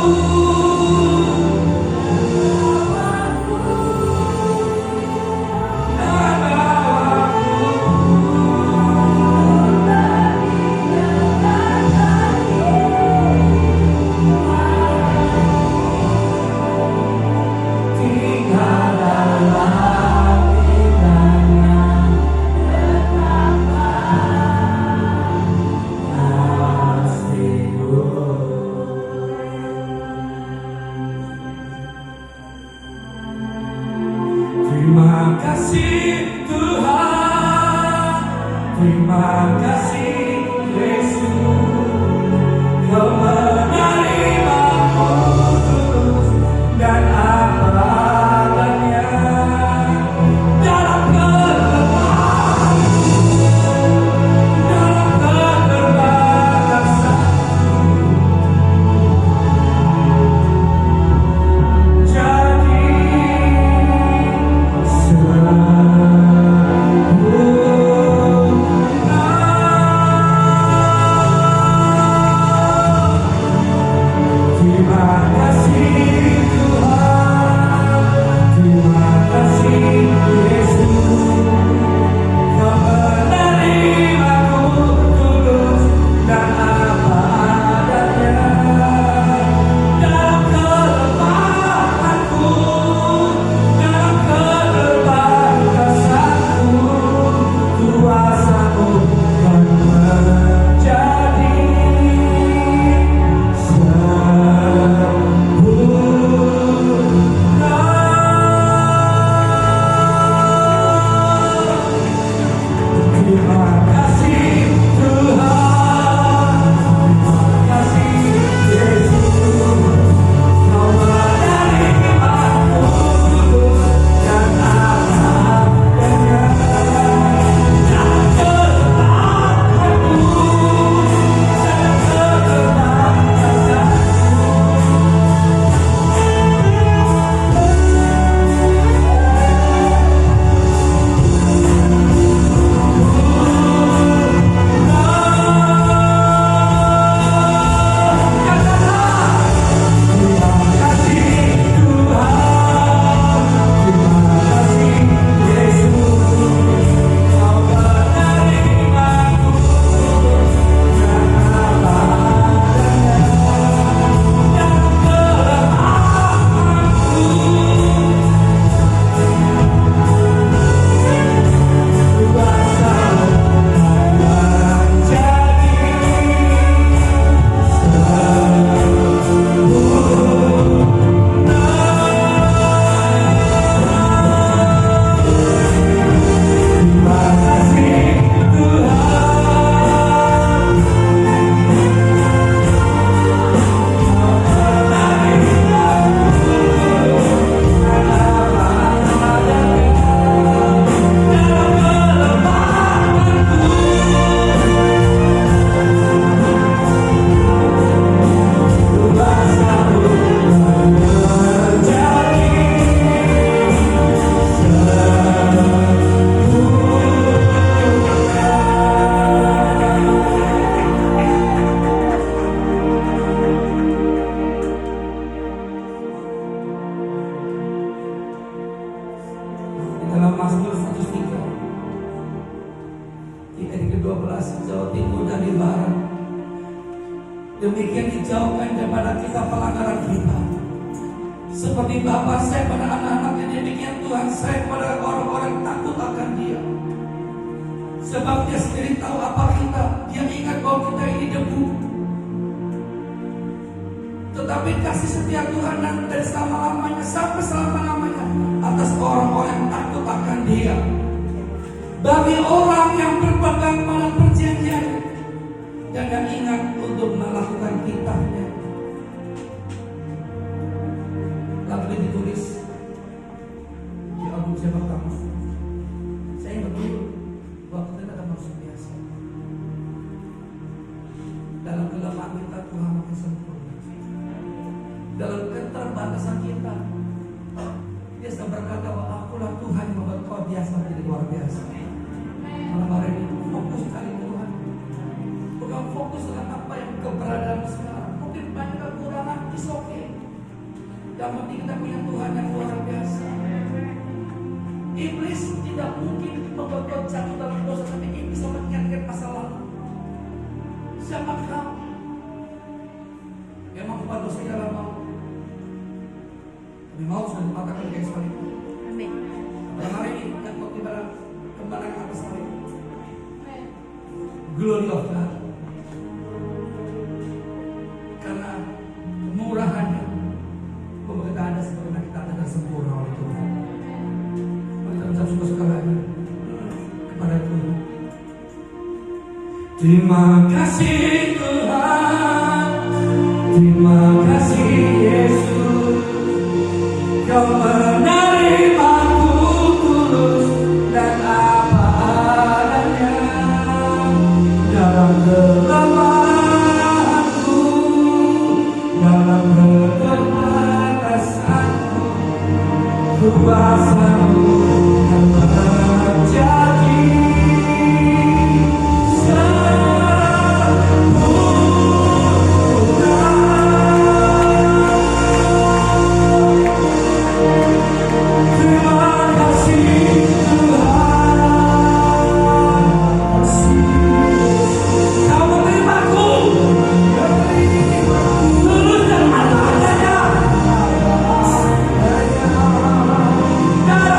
B: dan bawaku tinggal dalam indahnya kasih-Mu. Terima kasih Tuhan, terima kasih Yesus, Kau menerimaku tulus dan apa adanya. Dalam kelemahan, dalam keterbatasan, jadi seperti Demikian dijauhkan daripada kita pelanggaran kita. Seperti Bapa saya pada anak-anaknya, demikian Tuhan saya pada orang-orang yang takut akan Dia. Sebab Dia sendiri tahu apa kita. Dia ingat bahwa kita ini debu. Tetapi kasih setia Tuhan dari selama-lamanya sampai selama-lamanya atas orang-orang yang takut akan Dia. Bagi orang yang berpegang pada perjanjian dan yang ingat untuk melakukan kitabnya. Lalu ditulis di album Siapa Kamu. Saya ingat dulu waktu itu ada manusia biasa. Dalam kelemahan kita Tuhan makin sempurna. Dalam keterbatasan kita Dia sudah berkata bahwa akulah Tuhan yang membuat kau biasa menjadi luar biasa. Malam hari ini fokus kali Tuhan. Bukan fokus dengan apa yang keberadaan sekarang. Mungkin banyak kekurangan, is okay. Yang penting kita punya Tuhan yang luar biasa. Iblis tidak mungkin membuat kau jatuh dalam dosa, tapi iblis bisa mengingatkan masa lalu. Siapa kamu? Memang bukan dosa dalam mau. Tapi mau sudah dikatakan kayak sekali.
C: Amin.
B: Pada hari ini yang kau ibarat kemenangan atas hari. Glory of God. Karena kemurahannya kita ada sebagaimana kita ada dan sempurna oleh Tuhan. Mari kita ucap suka-suka lagi kepada Tuhan. Terima kasih Tuhan, terima kasih Yesus, Kau menerimaku tulus dan apa adanya dalam kelemahanku, dalam keterbatasanku, kuasa-Mu yang terjadi sempurna. Terima kasih Tuhan, Kau menerimaku tulus dan apa adanya dalam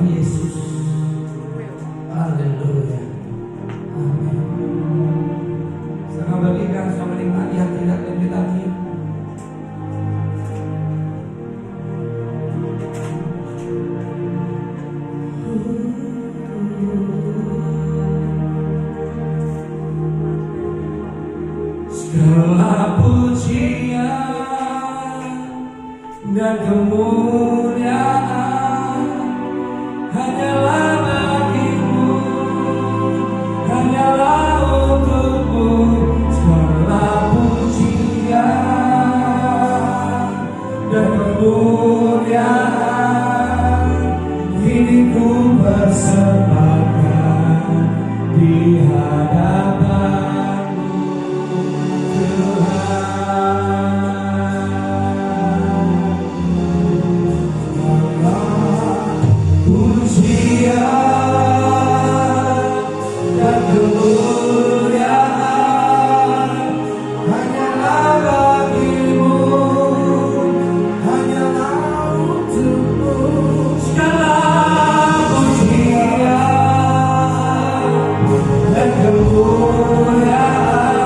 B: Yesus. Haleluya. Amin. Sangat bagikan, sangat menikmati hati dan lebih lagi. Segala pujian dan kemuliaan hanyalah bagimu, hanyalah untukmu. Segala pujian dan kemuliaan kini ku persembahkan di hadapanmu, Tuhan. Pujian dan kemuliaan hanyalah bagimu, hanyalah untukmu. Segala pujian dan kemuliaan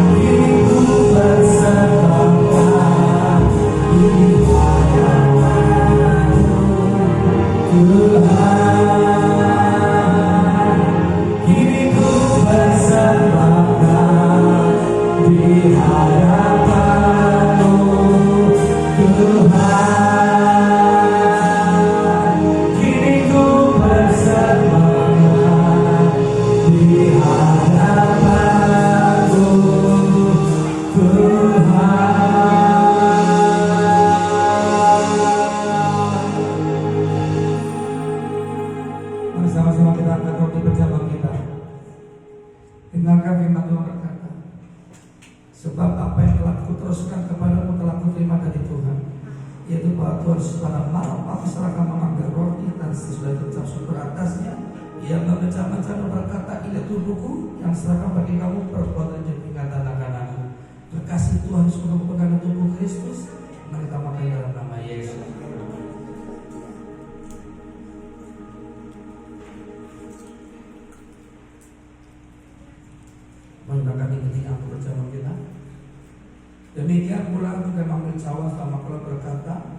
B: kini ku persembahkan di hadapanmu, Tuhan. Kini ku persembahkan di hadapanmu, Tuhan. Kini ku persembahkan di hadapanmu, Tuhan. Mari sama-sama kita angkat roti bersama kita. Dengarkan firman Tuhan berkata, sebab apa yang telah kuteruskan kepadamu telah kuterima dari Tuhan, yaitu bahwa Tuhan pada malam waktu seraka mengambil roti dan sesudah ucap syukur atasnya, ia memecah-mecah dan berkata, ini tubuhku yang serahkan bagi kamu, perbuatan demikian anak-anakku. Terkasih Tuhan sudah memegang tubuh Kristus, mari kita makan dalam nama Yesus. Mari kami ketika aku bersama kita. Demikian pula juga mengambil cawan sama kalau berkata,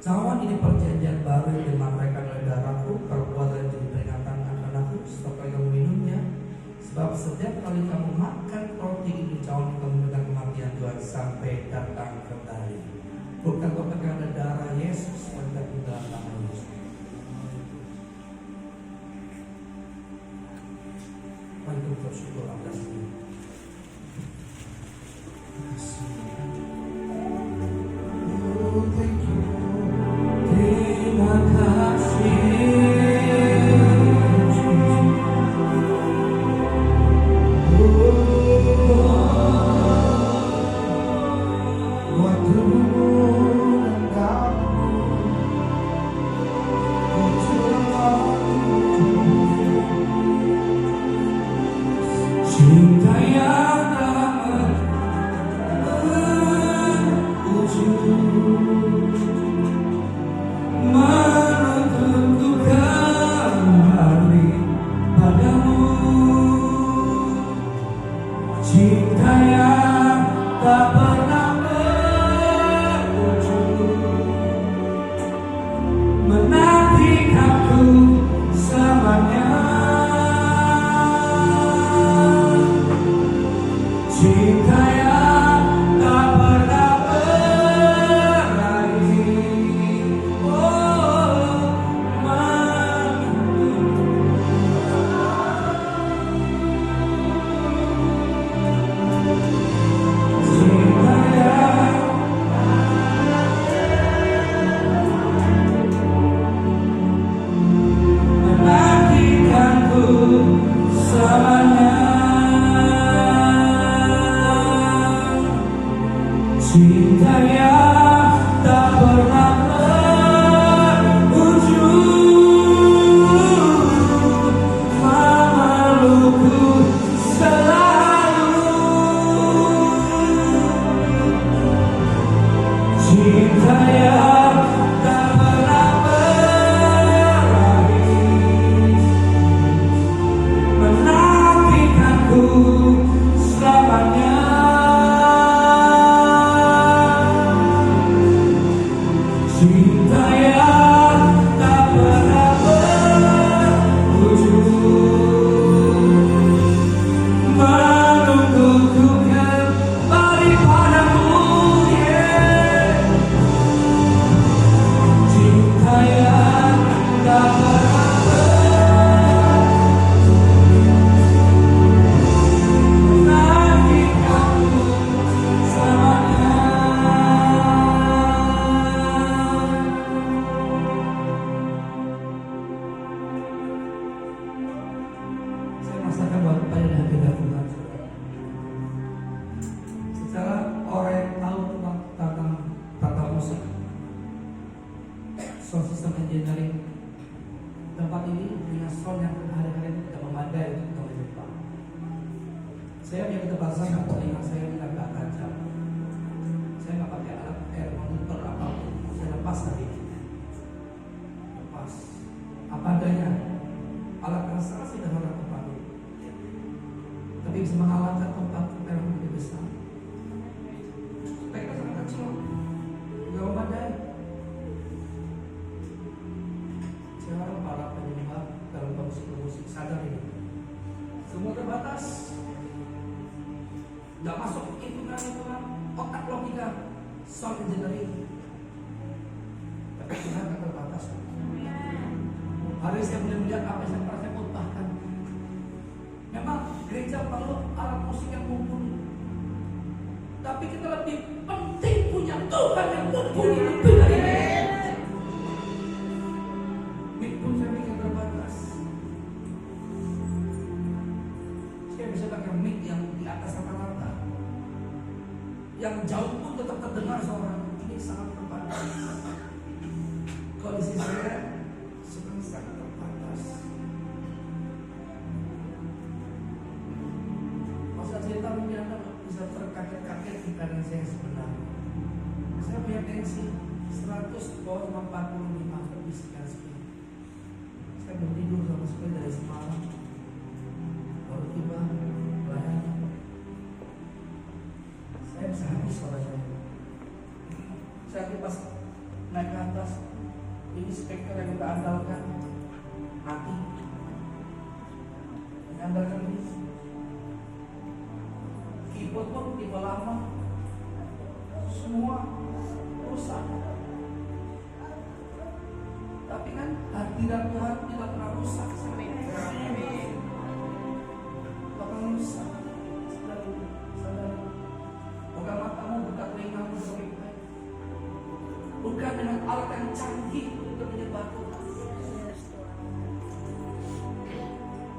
B: cawan ini perjanjian baru yang dimamerkan oleh darahku, perbuatan jadi peringatan akan aku, setiap kali kamu minumnya. Sebab setiap kali kamu makan roti ini, cawan itu menunjukkan kematian Tuhan sampai datang kembali. Bukan kau pegang darah Yesus, maka di dalam nama Yesus. Mari kita bersyukur atas ini. Terima kasih. Cinta yang tak berujung. Cinta yang tak pernah berujung, menungguku kembali padamu, yeah. Cinta yang tak pernah menantikanku selamanya. Saya merasakan bahwa pada hati Tuhan. Secara orang yang tahu tentang tata musik, sound system engineering, tempat ini punya sound yang hari-hari tidak memadai untuk menjebak. Saya punya keterbatasan telinga saya tidak tajam. Saya nggak pakai alat air monitor apapun. Saya lepas tadi. Lepas apa adanya. Alat yang sangat sederhana kepadu, tapi bisa mengalahkan tempat yang lebih besar. Mereka sangat kecil, nggak memadai. Saya harap para penyembah dalam musik sadar ini. Semua terbatas, nggak masuk hitungan otak logika, sound engineering. Tapi Tuhan tak terbatas. Hari ini saya boleh melihat apa yang saya pernah khotbahkan. Memang gereja perlu alat musik yang mumpuni, tapi kita lebih penting punya Tuhan yang mumpuni lebih dari ini. Mik pun saya bikin terbatas. Saya bisa pakai mic yang di atas rata-rata, yang jauh pun tetap terdengar suara. Ini sangat terbatas. Kondisi saya sangat terbatas. Masa cerita mungkin Anda bisa terkaget-kaget di keadaan saya sebenarnya. Saya punya tensi 100 bawah 45 lebih sekian. Saya belum tidur sama sekali dari semalam. Baru tiba pelayanan. Saya bisa habis suara saya. Saya pas naik ke atas, ini speaker yang kita andalkan mati. Yang andalkan ini keyboard pun tipe lama, semua rusak. Tapi kan hadirat Tuhan tidak pernah rusak. Tidak pernah rusak. Saudara, buka matamu, buka telingamu baik-baik. Bukan dengan alat yang canggih untuk menyembah Tuhan,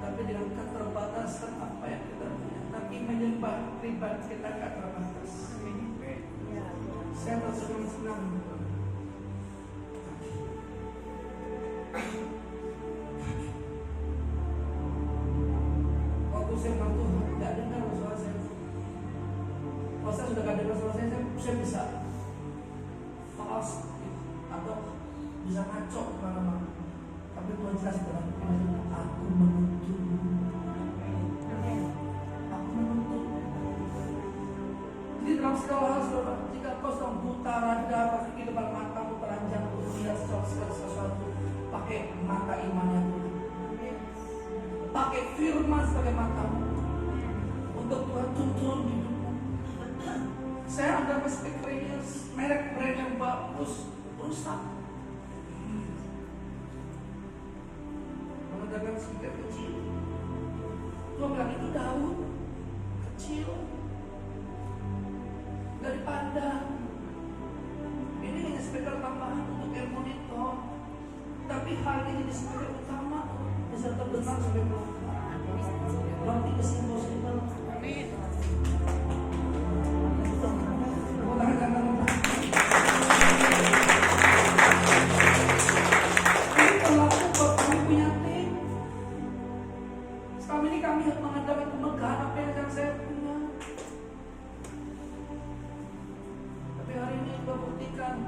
B: tapi dengan keterbatasan apa yang kita punya. Tapi menyembah pribadi kita tidak terbatas. Saya tersenang-senang. Waktu saya mengaku Tuhan tidak dengar suara saya. Kalau saya sudah tidak dengar suara saya bisa fals atau bisa ngaco kemana-mana. Tapi Tuhan jelas dalam firman-Nya, aku menuntut. Aku menuntut. Jadi dalam segala hal, saudara, jika kau sedang buta, rada, di depan matamu teranjang untuk melihat sesuatu, pakai mata imannya Tuhan. Pakai firman sebagai matamu untuk Tuhan tuntun hidupmu. Saya ada speaker ini merek brand yang bagus, rusak. Mengadakan speaker kecil. Tuhan bilang itu daun kecil dari Padang. Ini hanya speaker tambahan untuk air monitor, tapi hari ini jadi speaker utama bisa terdengar sampai belakang. Berarti kesimbol-simbol. Amin.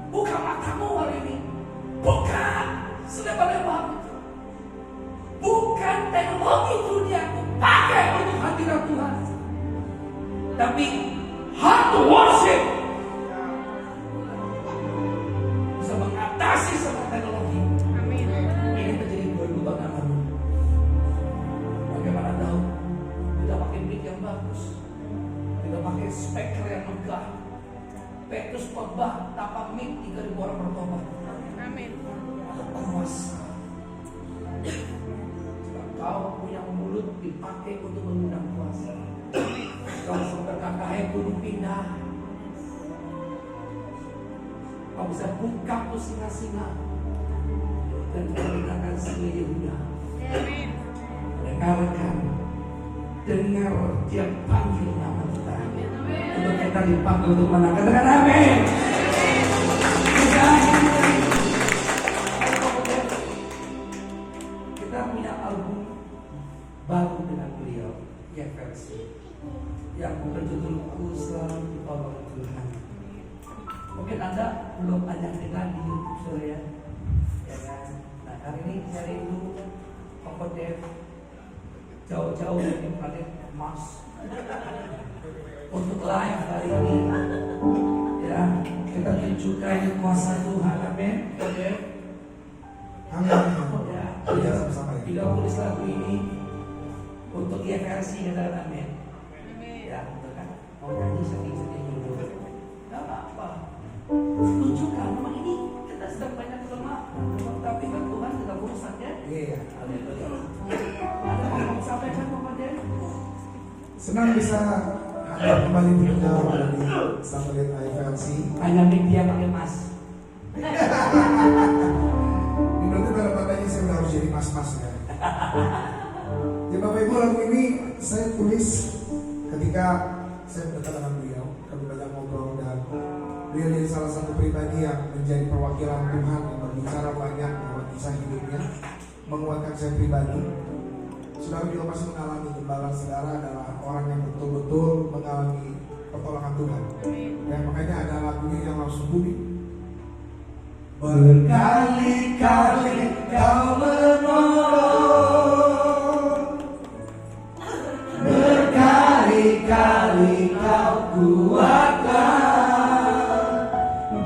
B: Buka matamu hari ini. Bukan selebah-lebah. Bukan teknologi dunia pakai untuk hadirat Tuhan, tapi heart worship bisa mengangkat khotbah tanpa mic 3.000 orang bertobat.
C: Amin.
B: Ada kuasa. Kau punya mulut dipakai untuk mengundang kuasa. Kau sampai KKN gunung pindah. Kau bisa buka tuh singa-singa dan mendengarkan singa Yehuda.
C: Amin.
B: Dengarkan, dengar dia panggil nama kita. Untuk kita dipanggil untuk menang. Katakan amin. Kita punya album baru dengan beliau, ya versi yang berjudul Ku Selalu Ditolong Tuhan. Mungkin Anda belum banyak dengar di YouTube saya, ya kan? Nah hari ini saya rindu Papa Dev jauh-jauh dari planet Mars untuk live hari ini. Ya, kita tunjukkan kuasa Tuhan, amin. Papa Dev.
A: Amin.
B: Ya,
A: Iya, sama-sama ya.
B: tidak tulis lagu ini untuk versi kata amin.
C: Amin.
B: Ya, betul kan? Mau nyanyi sedih-sedih dulu. Gak apa-apa. Tunjukkan, memang ini kita sedang banyak kelemahan. Tapi kan Tuhan tidak berusaha ya.
A: Iya.
B: Haleluya. Ada ngomong sampaikan Bapak Den?
A: Senang bisa hadir kembali di Satelit IFLC.
B: Hanya mic dia pakai mas.
A: Ini berarti dalam tandanya saya udah harus jadi mas-mas ya. Ya Bapak Ibu, lagu ini saya tulis ketika saya berdekat dengan beliau. Kami banyak ngobrol dan beliau jadi salah satu pribadi yang menjadi perwakilan Tuhan yang berbicara banyak lewat kisah hidupnya, menguatkan saya pribadi. Saudara juga pasti mengalami gembala saudara adalah orang yang betul-betul mengalami pertolongan Tuhan. Ya, makanya ada lagunya yang langsung booming. Berkali-kali kau menolong, berkali-kali kau kuatkan,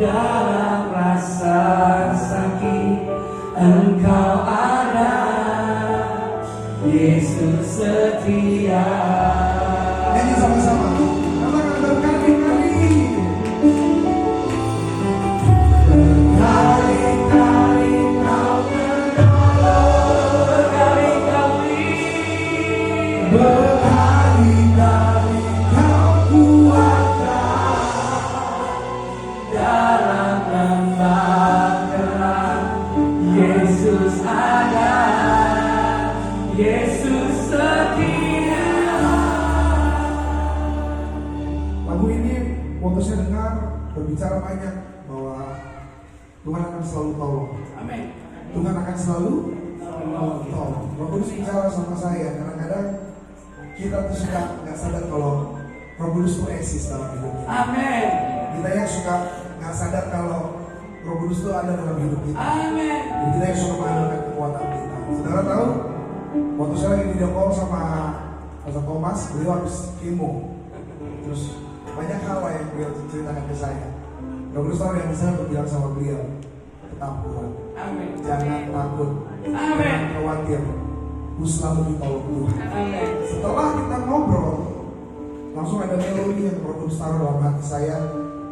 A: dalam rasa sakit Engkau ada, Yesus setia. Nyanyi sama-sama. Katakan berkali-kali. Berkali-kali kau menolong, berkali-kali kau kuatkan, dalam lembah gelap Yesus ada, Yesus setia. Lagu ini waktu saya dengar berbicara banyak bahwa Tuhan akan selalu tolong.
B: Amin.
A: Tuhan akan selalu tolong. Roh Kudus bicara sama saya. Kadang-kadang kita tuh suka nggak sadar kalau Roh Kudus itu eksis dalam hidup kita.
B: Amin.
A: Kita yang suka nggak sadar kalau Roh Kudus itu ada dalam hidup kita.
B: Amin.
A: Dan kita yang suka mengandalkan kekuatan kita. Saudara tahu, waktu saya lagi video call sama Pastor Thomas, beliau habis kemo. Terus banyak hal yang beliau ceritakan ke saya. Roh Kudus tahu yang bisa berbilang sama beliau, tetap kuat,
B: Amin.
A: jangan takut,
B: Amin.
A: jangan khawatir, ku selalu ditolong Tuhan.
B: Amin.
A: Setelah kita ngobrol, langsung ada melodi yang Roh Kudus taruh dalam hati saya.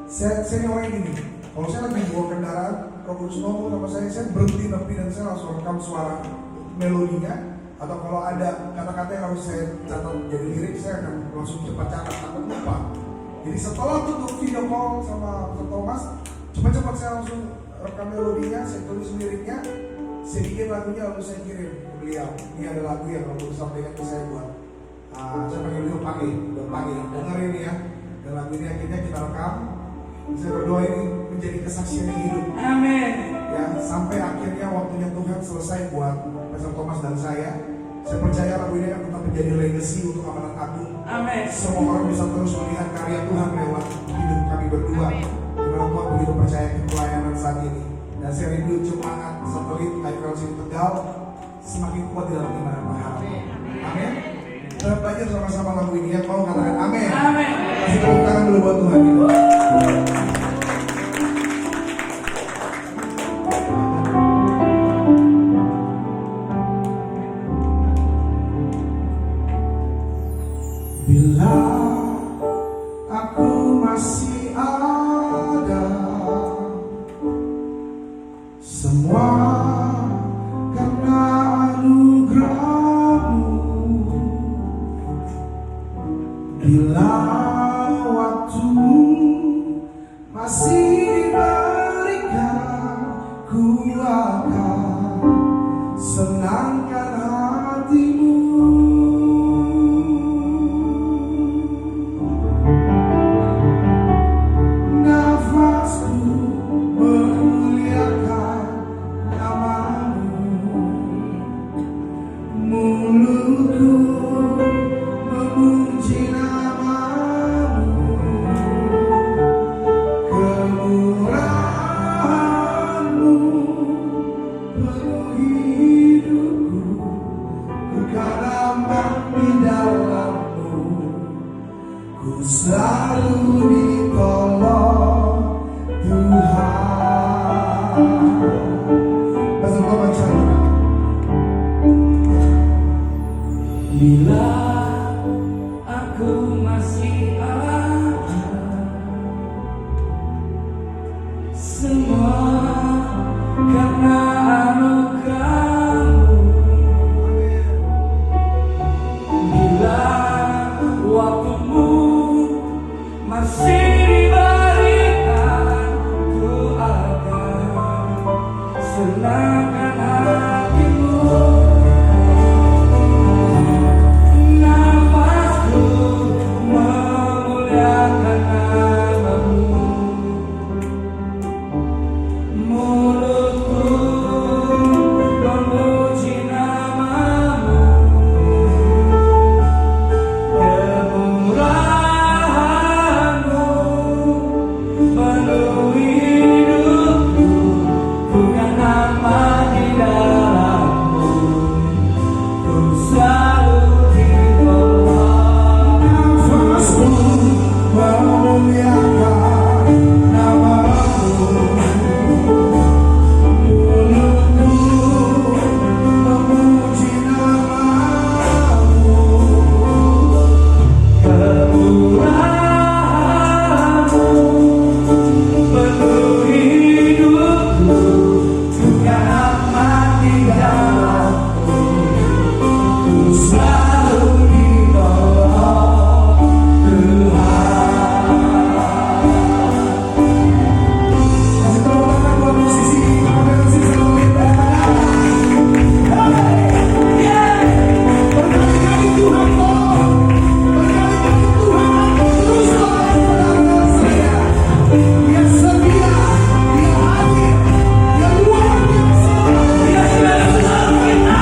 A: Saya ini orang yang gini, kalau saya lagi bawa kendaraan, Roh Kudus ngomong sama saya berhenti nepi dan saya langsung rekam suara melodinya. Atau kalau ada kata-kata yang harus saya catat jadi lirik, saya akan langsung cepat catat, takut lupa. Jadi setelah tutup video call sama Thomas, cepat-cepat saya langsung rekam melodinya, saya tulis liriknya, saya bikin lagunya lalu saya kirim ke beliau. Ini ada lagu yang Roh Kudus sampaikan ke saya buat saya panggil beliau panggil dengerin ya. Dan lagu ini akhirnya kita rekam. Saya berdoa ini menjadi kesaksian yang hidup.
B: Amin.
A: Ya, sampai akhirnya waktunya Tuhan selesai buat Pastor Thomas dan saya. Saya percaya lagu ini akan tetap menjadi legacy untuk amanat agung.
B: Amin.
A: Semua orang bisa terus melihat karya Tuhan lewat hidup kami berdua. Dimana Tuhan begitu percaya ke pelayanan saat ini. Dan saya rindu jemaat Satelit IFLC di Tegal semakin kuat di dalam iman dan pengharapan. Amin. Kita belajar sama-sama lagu ini ya. Mau katakan amin.
B: Amin.
A: Kasih tepuk tangan dulu buat Tuhan gitu. Bila aku masih ada semua karena anugerah-Mu. Bila waktu masih diberikan, ku akan senangkan hati-Mu. Nafasku memuliakan nama-Mu, mulutku memuji nama-Mu. Kemurahan-Mu penuhi hidupku, berkaramat di dalam-Mu. Ku selalu ditolong Tuhan. Pastor Bob baca.
B: Bila aku masih ada, semua karena anugerah-Mu. Bila waktumu masih diberikan, ku akan senangkan hati-Mu. Nafasku memuliakan nama-Mu, mulutku memuji nama-Mu. Kemurahan-Mu penuhi hidupku, bukan nama di dalam-Mu. Ku selalu ditolong.
A: Nafasku memuliakan nama-Mu, mulutku memuji nama-Mu.
B: Kemurahan-Mu penuhi hidupku, bukan nama di dalam-Mu. Ku selalu ditolong Tuhan.
A: Kasih tepuk tangan buat musisi, kepada musisi Lolita. Berkali-kali Tuhan tolong, berkali-kali Tuhan terus tolong kepada saya. Dia setia, Dia hadir, Dia luar biasa.
B: Dia sudah selalu kita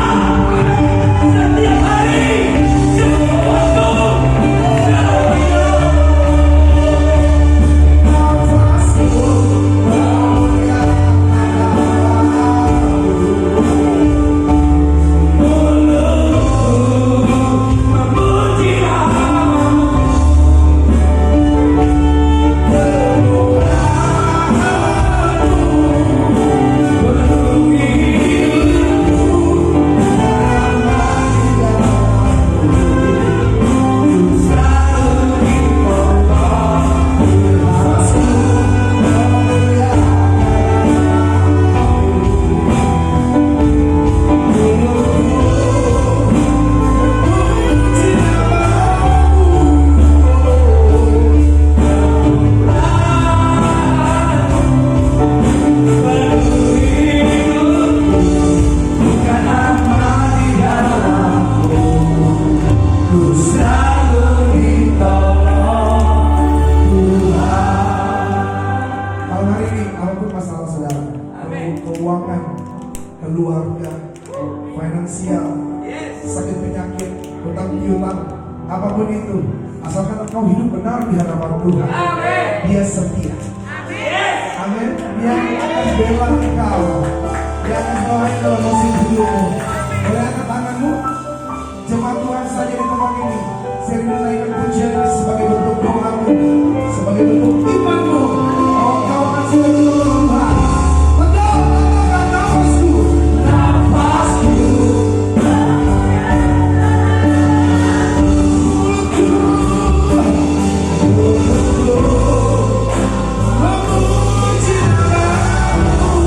B: setiap hari, setiap waktu, setiap hidup.
A: Nafasku memuliakan nama-Mu,
B: Memuji nama-Mu. Penuhi hidupku, ku selalu ditolong.
A: Malam hari ini, apapun masalah saudara, keuangan, keluarga, finansial, sakit penyakit, hutang piutang, apapun itu, asalkan engkau hidup benar di hadapan Tuhan, Dia setia. Amin. Dia akan bela engkau. Dia akan bawa dalam musim hidupmu. Boleh angkat tanganmu? Jemaat Tuhan saja di tempat ini. Saya menaikkan pujian ini sebagai bentuk doamu, sebagai bentuk imanmu. Oh, kau akan sudah ditolong Tuhan. Betul, katakan nafasku. Nafasku. Memuji nama-Mu.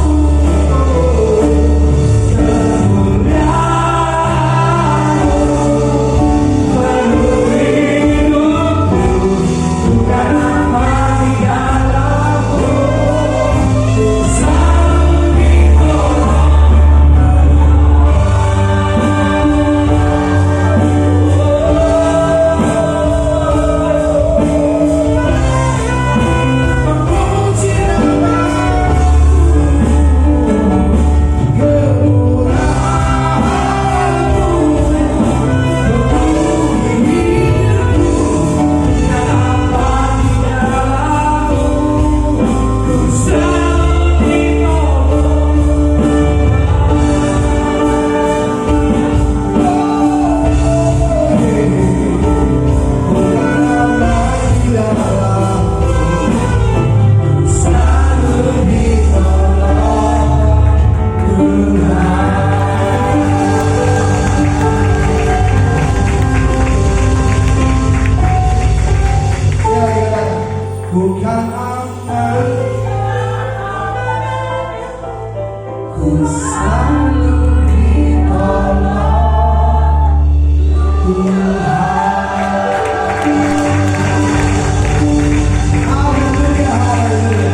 A: selalu ditolong Tuhan. Haleluya, haleluya.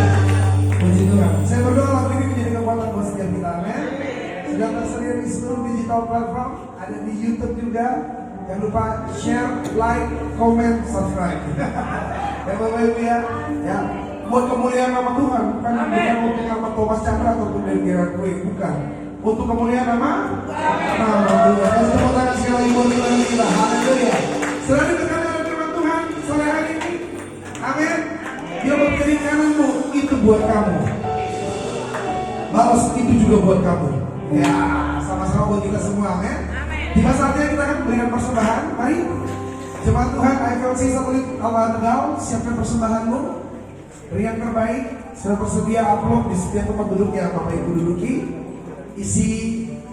A: Puji Tuhan. Saya berdoa lagu ini menjadi kekuatan buat setiap kita, amin. Sudah tersedia di seluruh digital platform, ada di YouTube juga. Jangan lupa share, like, comment, subscribe. Ya Bapak Ibu ya, buat kemuliaan nama Tuhan, bukan untuk nama Thomas Chandra ataupun dari Gerard Kue, bukan. Untuk kemuliaan nama Tuhan. Kasih tepuk tangan sekali lagi buat Tuhan kita. Haleluya. Selalu berkata dengan firman Tuhan sore hari ini. Amin. Dia berdiri kananmu, itu buat kamu. Balas itu juga buat kamu. Ya, sama-sama buat kita semua, amin. Tiba saatnya kita akan memberikan persembahan. Mari, jemaat Tuhan, IFLC Satelit Allah Tegal, siapkan persembahanmu. Beri yang terbaik. Sudah tersedia amplop di setiap tempat duduk yang Bapak Ibu duduki. Isi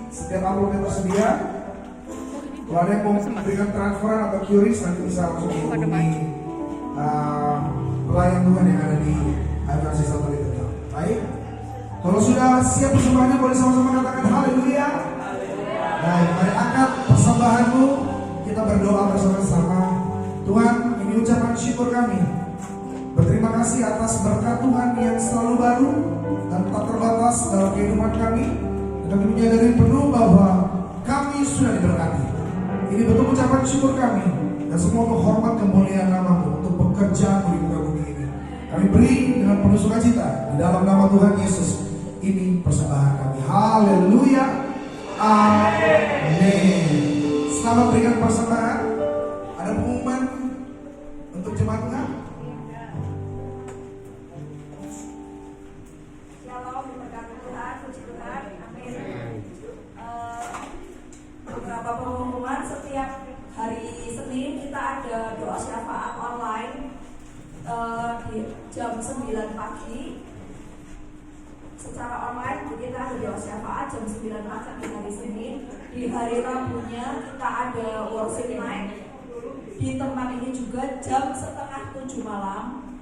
A: setiap amplop yang tersedia. Kalau ada yang mau memberikan transferan atau QRIS, nanti bisa langsung menghubungi pelayan Tuhan yang ada di IFLC Satelit Tegal. Baik. Kalau sudah siap persembahannya, boleh sama-sama katakan haleluya. Baik, mari angkat persembahanmu. Kita berdoa bersama-sama. Tuhan, ini ucapan syukur kami. Berterima kasih atas berkat Tuhan yang selalu baru dan tak terbatas dalam kehidupan kami. Dan kami menyadari penuh bahwa kami sudah diberkati. Ini bentuk ucapan syukur kami. Dan semua menghormat kemuliaan nama-Mu untuk pekerjaan di muka bumi ini. Kami beri dengan penuh sukacita di dalam nama Tuhan Yesus. Ini persembahan kami. Haleluya. Amin. Selamat berikan persembahan. Ada pengumuman untuk jemaat Tuhan.
E: Shalom, diberkati Tuhan, puji Tuhan, amin. Beberapa pengumuman, setiap hari Senin kita ada doa syafaat online di jam 9 pagi. Secara online kita ada doa syafaat jam 9 pagi di hari Senin. Di hari Rabunya kita ada worship night. Di tempat ini juga jam 6:30 malam.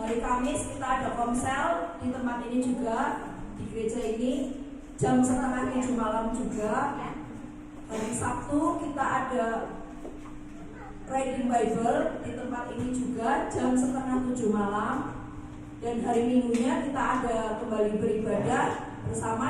E: Hari Kamis kita ada komsel di tempat ini juga, di gereja ini jam 6:30 malam juga. Hari Sabtu kita ada reading Bible di tempat ini juga jam 6:30 malam. Dan hari Minggunya kita ada kembali beribadah bersama